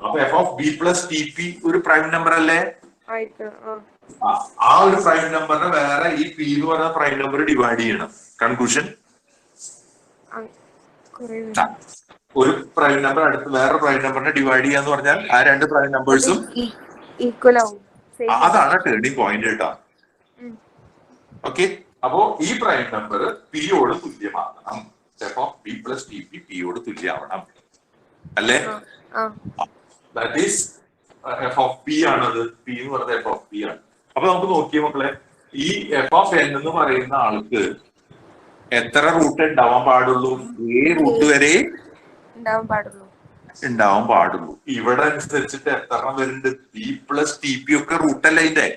അപ്പൊ F of B plus TP ഒരു പ്രൈം നമ്പർ അല്ലേ? ആ ഒരു പ്രൈം നമ്പറിനെ വേറെ ഈ P എന്ന് പറയുന്ന പ്രൈം നമ്പർ ഡിവൈഡ് ചെയ്യണം. കൺക്ലൂഷൻ, ഒരു പ്രൈം നമ്പർ അടുത്ത് വേറെ പ്രൈം നമ്പറിനെ ഡിവൈഡ് ചെയ്യാന്ന് പറഞ്ഞാൽ ആ രണ്ട് പ്രൈം നമ്പേഴ്സും ഈക്വൽ ആവും. അതാണ് ടേണിംഗ് പോയിന്റ് കേട്ടോ. ഓക്കെ, അപ്പോ ഈ പ്രൈം നമ്പർ പിയോട് തുല്യമാകണം. F of B plus TP പിയോട് തുല്യമാവണം അല്ലേ? That is F of P ആണത്. P എന്ന് പറയുന്നത് F of P ആണ്. അപ്പൊ നമുക്ക് നോക്കിയ മക്കളെ, ഈ F of N എന്ന് പറയുന്ന ആൾക്ക് എത്ര റൂട്ട് ഉണ്ടാവാൻ പാടുള്ളൂ? A റൂട്ട് വരെ ഉണ്ടാവാൻ പാടുള്ളൂ. ഇവിടെ അനുസരിച്ചിട്ട് എത്ര വരുന്നുണ്ട്? B പ്ലസ് TP ഒക്കെ റൂട്ടല്ലേ അതിന്റെ?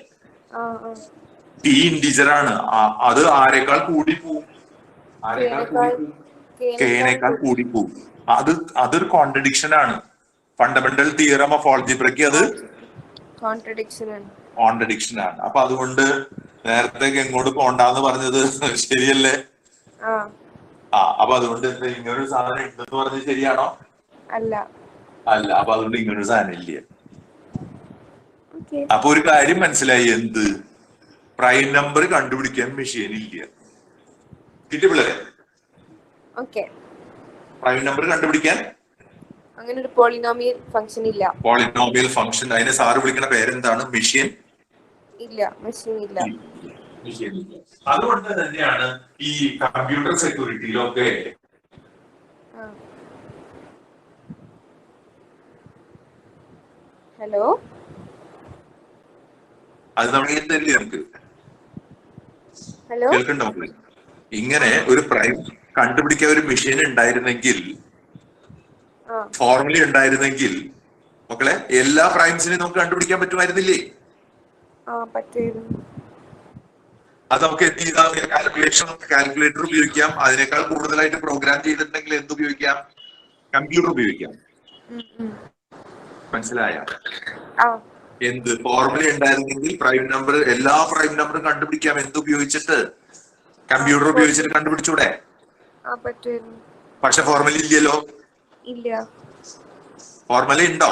T ഇൻഡിജർ ആണ്. അത് ആരെക്കാൾ കൂടി പോവും? Kനേക്കാൾ കൂടി പോവും. അതൊരു കോൺട്രഡിക്ഷൻ ആണ്. ഫണ്ടമെന്റൽ തിയറം ഓഫ് ആൾജിബ്രയ്ക്ക് അത് കോൺട്രഡിക്ഷൻ ആണ്. അപ്പൊ അതുകൊണ്ട് നേരത്തെ എങ്ങോട്ട് പോണ്ടെന്ന് പറഞ്ഞത് ശരിയല്ലേ? അപ്പൊ അതുകൊണ്ട് ഇങ്ങനൊരു സാധനം ഉണ്ടെന്ന് പറഞ്ഞത് ശരിയാണോ? അല്ല. അപ്പൊ അതുകൊണ്ട് ഇങ്ങനൊരു സാധനം ഇല്ല. അപ്പൊ ഒരു കാര്യം മനസ്സിലായി, എന്ത്? പ്രൈം നമ്പർ കണ്ടുപിടിക്കാൻ മെഷീൻ ഇല്ല. കിട്ടിയ പിള്ളേരെ? പ്രൈം നമ്പർ കണ്ടുപിടിക്കാൻ അങ്ങനെ ഒരു പോളിനോമിയൽ ഫംഗ്ഷൻ ഇല്ല. പോളിനോമിയൽ ഫംഗ്ഷൻ, അതിനെ സാറ് വിളിക്കുന്ന പേരെന്താണ്? മെഷീൻ ഇല്ല. അതുകൊണ്ട് തന്നെയാണ് ഈ കമ്പ്യൂട്ടർ സെക്യൂരിറ്റിയിലൊക്കെ ഹലോ അത് നമ്മൾ നമുക്ക് കേൾക്കണ്ടോ? ഇങ്ങനെ ഒരു പ്രൈം കണ്ടുപിടിക്കാൻ ഒരു മെഷീൻ ഉണ്ടായിരുന്നെങ്കിൽ, ഫോർമുല ഉണ്ടായിരുന്നെങ്കിൽ മക്കളെ, എല്ലാ പ്രൈംസിനെയും നമുക്ക് കണ്ടുപിടിക്കാൻ പറ്റുമായിരുന്നില്ലേ? അത് നമുക്ക് എന്ത് ചെയ്താൽ കാൽക്കുലേറ്റർ ഉപയോഗിക്കാം. അതിനേക്കാൾ കൂടുതലായിട്ട് പ്രോഗ്രാം ചെയ്തിട്ടുണ്ടെങ്കിൽ എന്ത് ഉപയോഗിക്കാം? കമ്പ്യൂട്ടർ ഉപയോഗിക്കാം. മനസ്സിലായ? എന്ത് ഫോർമുല ഉണ്ടായിരുന്നെങ്കിൽ പ്രൈം നമ്പർ, എല്ലാ പ്രൈം നമ്പറും കണ്ടുപിടിക്കാം. എന്തുപയോഗിച്ചിട്ട്? കമ്പ്യൂട്ടർ ഉപയോഗിച്ചിട്ട് കണ്ടുപിടിച്ചൂടെ? പക്ഷെ ഫോർമുല ഇല്ലല്ലോ. ഫോർമുല ഉണ്ടോ?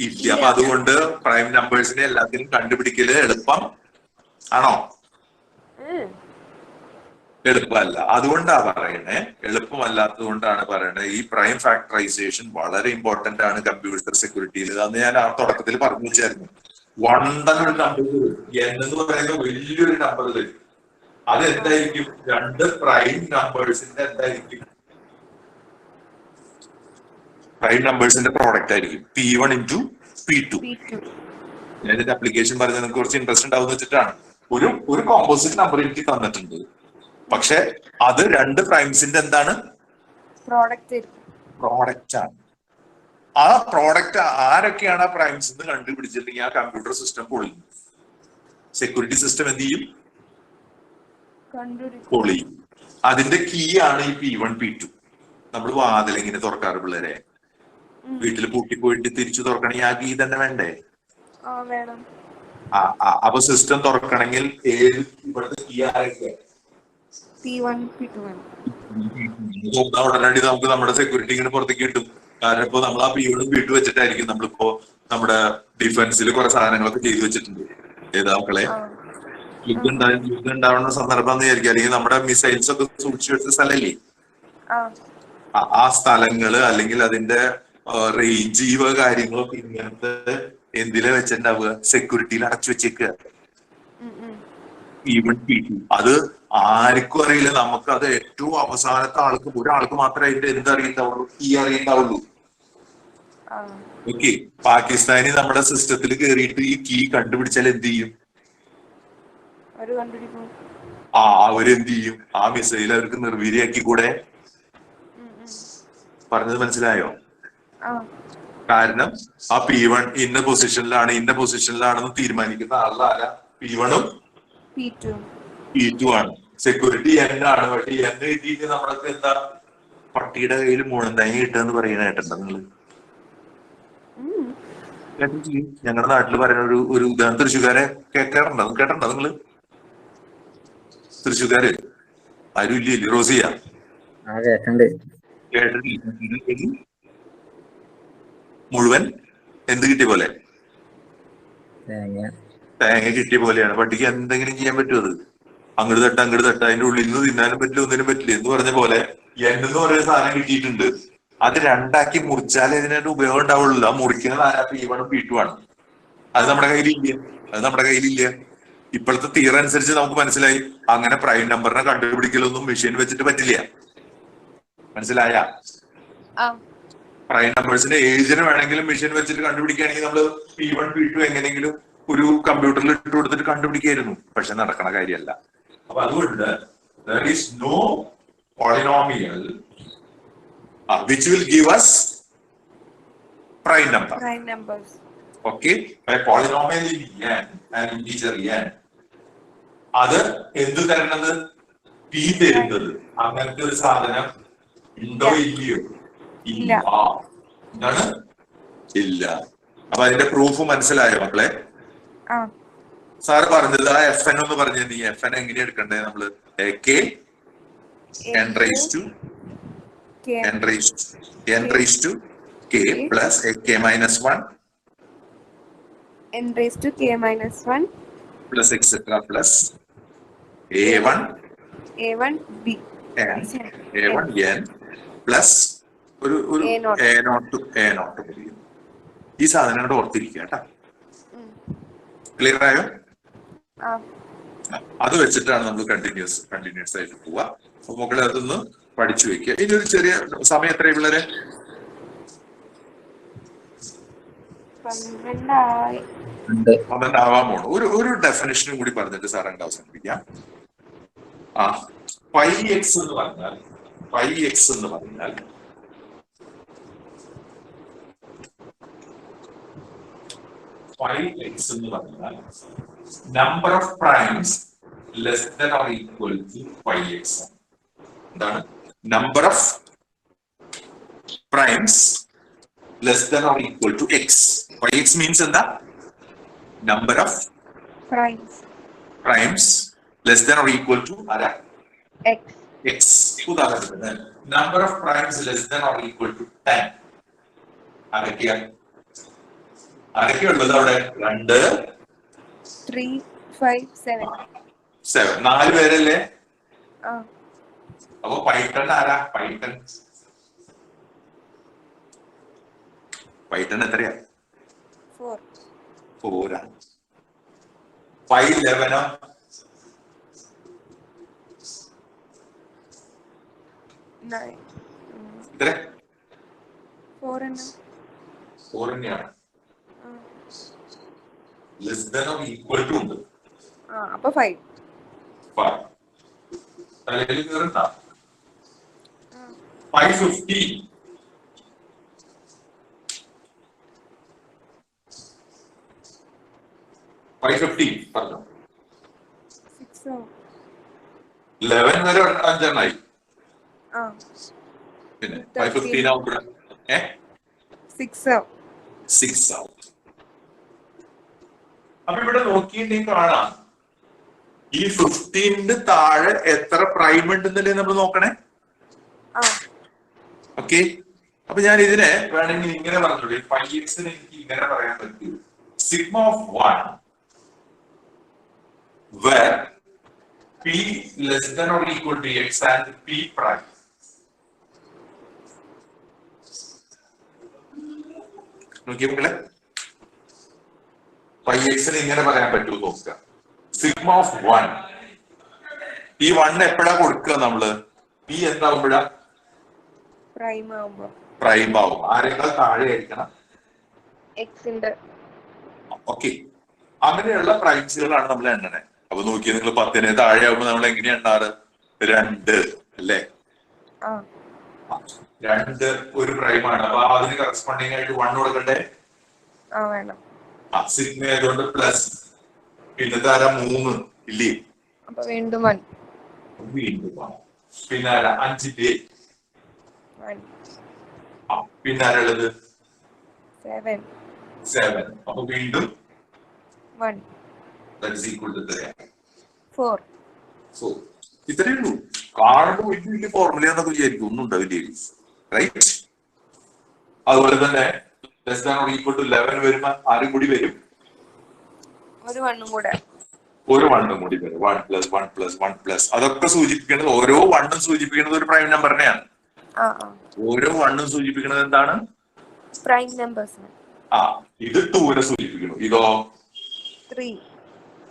ഇല്ല. അപ്പൊ അതുകൊണ്ട് പ്രൈം നമ്പേഴ്സിനെ എല്ലാത്തിനും കണ്ടുപിടിക്കല് എളുപ്പം ആണോ? എളുപ്പമല്ല. അതുകൊണ്ടാ പറയണേ, എളുപ്പമല്ലാത്തത് കൊണ്ടാണ് പറയണേ. ഈ പ്രൈം ഫാക്ടറൈസേഷൻ വളരെ ഇമ്പോർട്ടന്റ് ആണ് കമ്പ്യൂട്ടർ സെക്യൂരിറ്റിയിൽ. അന്ന് ഞാൻ ആ തുടക്കത്തിൽ പറഞ്ഞു വെച്ചായിരുന്നു. വണ്ടനൊരു നമ്പർ തരും, എന്ന് പറയുന്ന വലിയൊരു നമ്പർ തരും. അതെന്തായിരിക്കും? രണ്ട് പ്രൈം നമ്പേഴ്സിന്റെ എന്തായിരിക്കും? പ്രൈം നമ്പേഴ്സിന്റെ പ്രോഡക്റ്റ് ആയിരിക്കും. P1 into P2. ഞാൻ ഇതിന്റെ അപ്ലിക്കേഷൻ പറഞ്ഞത് നിങ്ങൾക്ക് കുറച്ച് ഇൻട്രസ്റ്റ് ഉണ്ടാവും വെച്ചിട്ടാണ്. ഒരു കോമ്പോസിറ്റ് നമ്പർ എനിക്ക് തന്നിട്ടുണ്ട്, പക്ഷെ അത് രണ്ട് പ്രൈംസിന്റെ എന്താണ്? പ്രോഡക്റ്റ് ആണ്. ആ പ്രോഡക്റ്റ് ആരൊക്കെയാണ് ആ പ്രൈംസ് എന്ന് കണ്ടുപിടിച്ചിട്ടുണ്ടെങ്കിൽ ആ കമ്പ്യൂട്ടർ സിസ്റ്റം പൊളിഞ്ഞു. സെക്യൂരിറ്റി സിസ്റ്റം എന്ത് ചെയ്യും? കണ്ടുപിടിക്കും. പൊളി. അതിന്റെ കീ ആണ് ഈ P1 P2. നമ്മൾ വാതിൽ എങ്ങനെ തുറക്കാറ് പിള്ളേരെ? വീട്ടിൽ പൂട്ടിപ്പോയിട്ട് തിരിച്ചു തുറക്കണമെങ്കിൽ ആ കീ തന്നെ വേണ്ടേ? വേണം. അപ്പൊ സിസ്റ്റം തുറക്കണമെങ്കിൽ ഏത് ഇവിടുത്തെ കീ ആരൊക്കെ? P1 P2 വേണം. ഉടനടി നമുക്ക് നമ്മുടെ സെക്യൂരിറ്റി ഇങ്ങനെ പുറത്തേക്ക് കിട്ടും. കാരണം ഇപ്പൊ നമ്മൾ ആ P1 P2 വെച്ചിട്ടായിരിക്കും നമ്മളിപ്പോ നമ്മുടെ ഡിഫൻസിൽ കുറെ സാധനങ്ങളൊക്കെ ചെയ്തു വെച്ചിട്ടുണ്ട്. ഏതാ മക്കളെ? യുദ്ധം ഉണ്ടാവുന്ന സന്ദർഭം എന്ന് വിചാരിക്കുക, അല്ലെങ്കിൽ നമ്മുടെ മിസൈൽസ് ഒക്കെ സൂക്ഷിച്ചു വെച്ച സ്ഥലല്ലേ, ആ സ്ഥലങ്ങള് അല്ലെങ്കിൽ അതിന്റെ റേഞ്ച് ഈ വക കാര്യങ്ങളൊക്കെ ഇങ്ങനത്തെ എന്തിലാ വെച്ചിട്ടുണ്ടാവുക? സെക്യൂരിറ്റിയിൽ അടച്ചു വെച്ചേക്കുക. P1 P2 അത് ആർക്കും അറിയില്ല. നമുക്ക് അത് ഏറ്റവും അവസാനത്തെ ഒരാൾക്ക് മാത്രമേ അതിന്റെ എന്തറിയുണ്ടാവുള്ളൂ, കീ അറിയുണ്ടാവുള്ളൂ. ഓക്കെ, പാകിസ്ഥാനി നമ്മുടെ സിസ്റ്റത്തിൽ കയറിയിട്ട് ഈ കീ കണ്ടുപിടിച്ചാൽ എന്ത് ചെയ്യും? അവരെന്ത് ചെയ്യും? ആ മിസൈൽ അവർക്ക് നിർവീര്യമാക്കി കൂടെ. പറഞ്ഞത് മനസ്സിലായോ? കാരണം ആ P1 ഇന്ന പൊസിഷനിലാണെന്ന് തീരുമാനിക്കുന്ന ആളാരാ? P1 P2 ആണ്. സെക്യൂരിറ്റി N ആണ്. പക്ഷെ N എഴുതിയിട്ട് നമ്മളൊക്കെ എന്താ, പട്ടിയുടെ കയ്യിൽ മുഴന്തങ്ങി കിട്ടുമെന്ന് പറയുന്ന കേട്ടിട്ടുണ്ടോ നിങ്ങള്? ഞങ്ങളുടെ നാട്ടിൽ പറയുന്ന ഒരു ഉദാഹരണം തൃശ്ശൂർക്കാരെ കേട്ടിട്ടുണ്ടോ നിങ്ങള്? തൃശ്ശൂർക്കാര് ആരും ഇല്ലേ? റോസിയ കേട്ടിട്ടില്ല? മുഴുവൻ എന്ത് കിട്ടിയ പോലെ? തേങ്ങ കിട്ടിയ പോലെയാണ്. പട്ടിക്ക് എന്തെങ്കിലും ചെയ്യാൻ പറ്റുമോ? അത് അങ്ങോട്ട് തട്ട അതിന്റെ ഉള്ളിൽ നിന്ന് തിന്നാനും പറ്റില്ല, ഒന്നിനും പറ്റില്ല എന്ന് പറഞ്ഞ പോലെ എന്ന് പറയുന്ന സാധനം കിട്ടിയിട്ടുണ്ട്. അത് രണ്ടാക്കി മുറിച്ചാലേ ഇതിനായിട്ട് ഉപയോഗം ഉണ്ടാവുള്ളൂ. ആ മുറിക്കുന്നത് ആരാ? P1 P2 ആണ്. അത് നമ്മുടെ കയ്യിലില്ല. ഇപ്പോഴത്തെ തിയറി അനുസരിച്ച് നമുക്ക് മനസ്സിലായി, അങ്ങനെ പ്രൈം നമ്പറിനെ കണ്ടുപിടിക്കലൊന്നും മെഷീൻ വെച്ചിട്ട് പറ്റില്ല. മനസ്സിലായ? പ്രൈം നമ്പേഴ്സിന്റെ ഏജിന് വേണമെങ്കിലും മെഷീൻ വെച്ചിട്ട് കണ്ടുപിടിക്കുകയാണെങ്കിൽ നമ്മൾ P1 P2 എങ്ങനെയെങ്കിലും ഒരു കമ്പ്യൂട്ടറിൽ ഇട്ട് കൊടുത്തിട്ട് കണ്ടുപിടിക്കായിരുന്നു. പക്ഷെ നടക്കണ കാര്യമല്ല. അപ്പൊ അതുകൊണ്ട് there is no polynomial which will give us prime numbers. Okay, a polynomial in n, an integer n, അത് എന്ത് തരുന്നത്? P തരുന്നത്. അങ്ങനത്തെ ഒരു സാധനം ഉണ്ടോ ഇല്ലയോ? എന്താണ്? ഇല്ല. അപ്പൊ അതിന്റെ പ്രൂഫ് മനസ്സിലായോ മക്കളെ? സാറ് പറഞ്ഞത് ആ FN എന്ന് പറഞ്ഞത്, ഈ FN എങ്ങനെ എടുക്കണ്ടേ നമ്മള്? n raised to k plus k minus 1 n raised to k minus 1 plus etc plus a1 b a1 n plus ഒരു a0 ഈ സാധനം ഓർത്തിരിക്കുക കേട്ടാ. ക്ലിയർ ആയോ? അത് വെച്ചിട്ടാണ് നമ്മൾ കണ്ടിന്യൂസ് ആയിട്ട് പോവുക. അപ്പൊ മക്കളെ അതൊന്ന് പഠിച്ചു വെക്കുക. ഇനി ഒരു ചെറിയ സമയം എത്ര പിള്ളേരെ? 12 ആവാൻ പോണു. ഒരു ഡെഫിനേഷനും കൂടി പറഞ്ഞിട്ട് സാർ അങ്ങ് അവസാനിപ്പിക്കാം. πx എന്ന് പറഞ്ഞാൽ number of primes less than or equal to πx. എന്താണ്? Number of primes less than or equal to x. πx means എന്താ? Number of primes less than or equal to x. ഉദാഹരണത്തിന് number of primes less than or equal to 10. ആരൊക്കെയുള്ളത് അവിടെ? 2 3 5 7 4 പേരല്ലേ? അപ്പൊ Python ആരാ? Python എത്രയാ? 4 ആണ്. 511 ഇത്ര 4 തന്നെയാണ്. Less than or equal to ഉണ്ട്. അപ്പൊ 5 തലയിൽ കയറുന്ന 550 പറഞ്ഞോ. 6 11 വരെ 5 ആ പിന്നെ 515 ആവുമ്പോഴ 6 ആവും. 6 ആവും. അപ്പൊ ഇവിടെ നോക്കിയിട്ടുണ്ടെങ്കിൽ കാണാം ഈ 15 താഴെ എത്ര പ്രൈം ഉണ്ടെന്നല്ലേ നമ്മൾ നോക്കണേ. ആ ഓക്കെ, അപ്പൊ ഞാൻ ഇതിനെ വേണമെങ്കിൽ ഇങ്ങനെ പറഞ്ഞോളൂ. പൈ എക്സിന് എനിക്ക് ഇങ്ങനെ പറയാൻ പറ്റൂ. Sigma of 1 where p less than or equal to x and p prime. നോക്കിയ മക്കളെ, പൈ എക്സിന് ഇങ്ങനെ പറയാൻ പറ്റുമോ നോക്കുക. സിഗ്മ ഓഫ് 1, ഈ 1 എപ്പോഴാ കൊടുക്കുക നമ്മള്? പി എന്താവുമ്പോഴാ? പ്രൈം ആവുമ്പോ പ്രൈം ആവും. ആരെക്കാൾ താഴെ ആയിരിക്കണം? എക്സിന്റെ. ഓക്കെ, അങ്ങനെയുള്ള പ്രൈംസുകളാണ് നമ്മൾ എണ്ണണേ. അപ്പൊ നോക്കിയാൽ നിങ്ങൾ 10 താഴെ ആവുമ്പോൾ നമ്മൾ എങ്ങനെയാ എണ്ണാറ്? 2 അല്ലേ? ആ 2 ഒരു പ്രൈമാണ്. അപ്പൊ അതിന് കറസ്പോണ്ടിങ് ആയിട്ട് 1 കൊടുക്കണ്ടേ? ആ വേണം. സിഗ്മ ആയതുകൊണ്ട് പ്ലസ്, പിന്നെ താരം 3 ഇല്ലേ? അപ്പൊ വീണ്ടും 1. വീണ്ടും പിന്നെ 5 1 പിന്നെ ആരുള്ളത്? 7 7. അപ്പൊ വീണ്ടും 1 4. സോ ഇത്രയേ ഉള്ളൂ. കാണുമ്പോൾ വലിയ വലിയ ഫോർമുല എന്നൊക്കെ വിചാരിക്കും, ഒന്നും ഉണ്ടാവില്ല. റൈറ്റ്. അതുപോലെ തന്നെ less than or equal to 11 വരുമ്പോ ആരും കൂടി വരും? ഒരു 1 കൂടെ. ഒരു 1 കൂടി വരും. 1 പ്ലസ് 1 പ്ലസ് 1 പ്ലസ്. അതൊക്കെ സൂചിപ്പിക്കുന്നത്, ഓരോ 1 സൂചിപ്പിക്കുന്നത് ഒരു പ്രൈം നമ്പറിനെയാണ്. ഓരോ 1 സൂചിപ്പിക്കുന്നത് എന്താണ്? Prime numbers. ഇത് 2 സൂചിപ്പിക്കുന്നു. ഇതോ 3,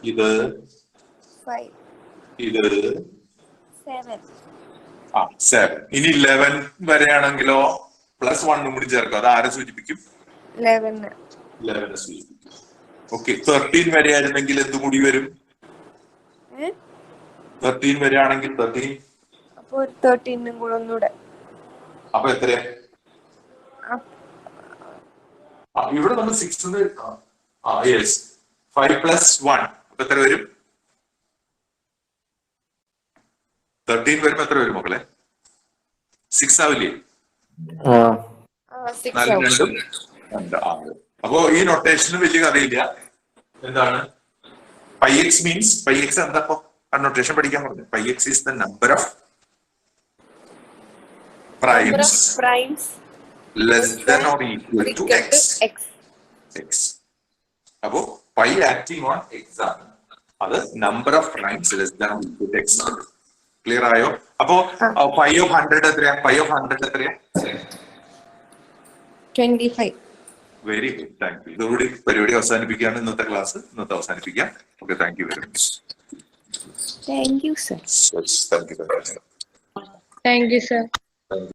ഇത് 5, ഇത് 7. 7. ഇനി 11 വരെയാണെങ്കിലോ പ്ലസ് 1 കൂടി ചേർക്കും. അത് ആരെ സൂചിപ്പിക്കും? 11 സൂചിപ്പിക്കും. ഓക്കെ, 13 വരെ ആയിരുന്നെങ്കിൽ എന്ത് കൂടി വരും? 13 വരെ ആണെങ്കിൽ 13. അപ്പൊ 13 കൂടെ ഒന്നുകൂടെ. അപ്പൊ എത്രയാ? ഇവിടെ നമ്മൾ 6 യെസ് 5 പ്ലസ് 1. അപ്പൊ എത്ര വരും? 13 വരുമ്പോ എത്ര വരും മക്കളെ? 6 ആവില്ലേ? 4 2 അപ്പോ ഈ നൊട്ടേഷന് വലിയ കഥയില്ല. എന്താണ് pi x means? Pi x എന്താ? ഇപ്പൊ നൊട്ടേഷൻ പഠിക്കാൻ പറഞ്ഞു. Pi x is the number of primes less than or equal to x. അപ്പോ പൈ ആക്ടിങ് ഓൺ എക്സ് ആണ്. അത് number of primes less than or equal to x ആണ്. Clear ആയോ? അപ്പോ പൈ ഓഫ് 100 എത്രയാ? പൈ ഓഫ് 100 എത്രയാ? 25. Very good, thank you. ഇതോടുകൂടി പരിപാടി അവസാനിപ്പിക്കുകയാണ്. ഇന്നത്തെ ക്ലാസ് അവസാനിപ്പിക്കാം. Okay, thank you very much. Thank you, sir. Thank you very much. Thank you, sir.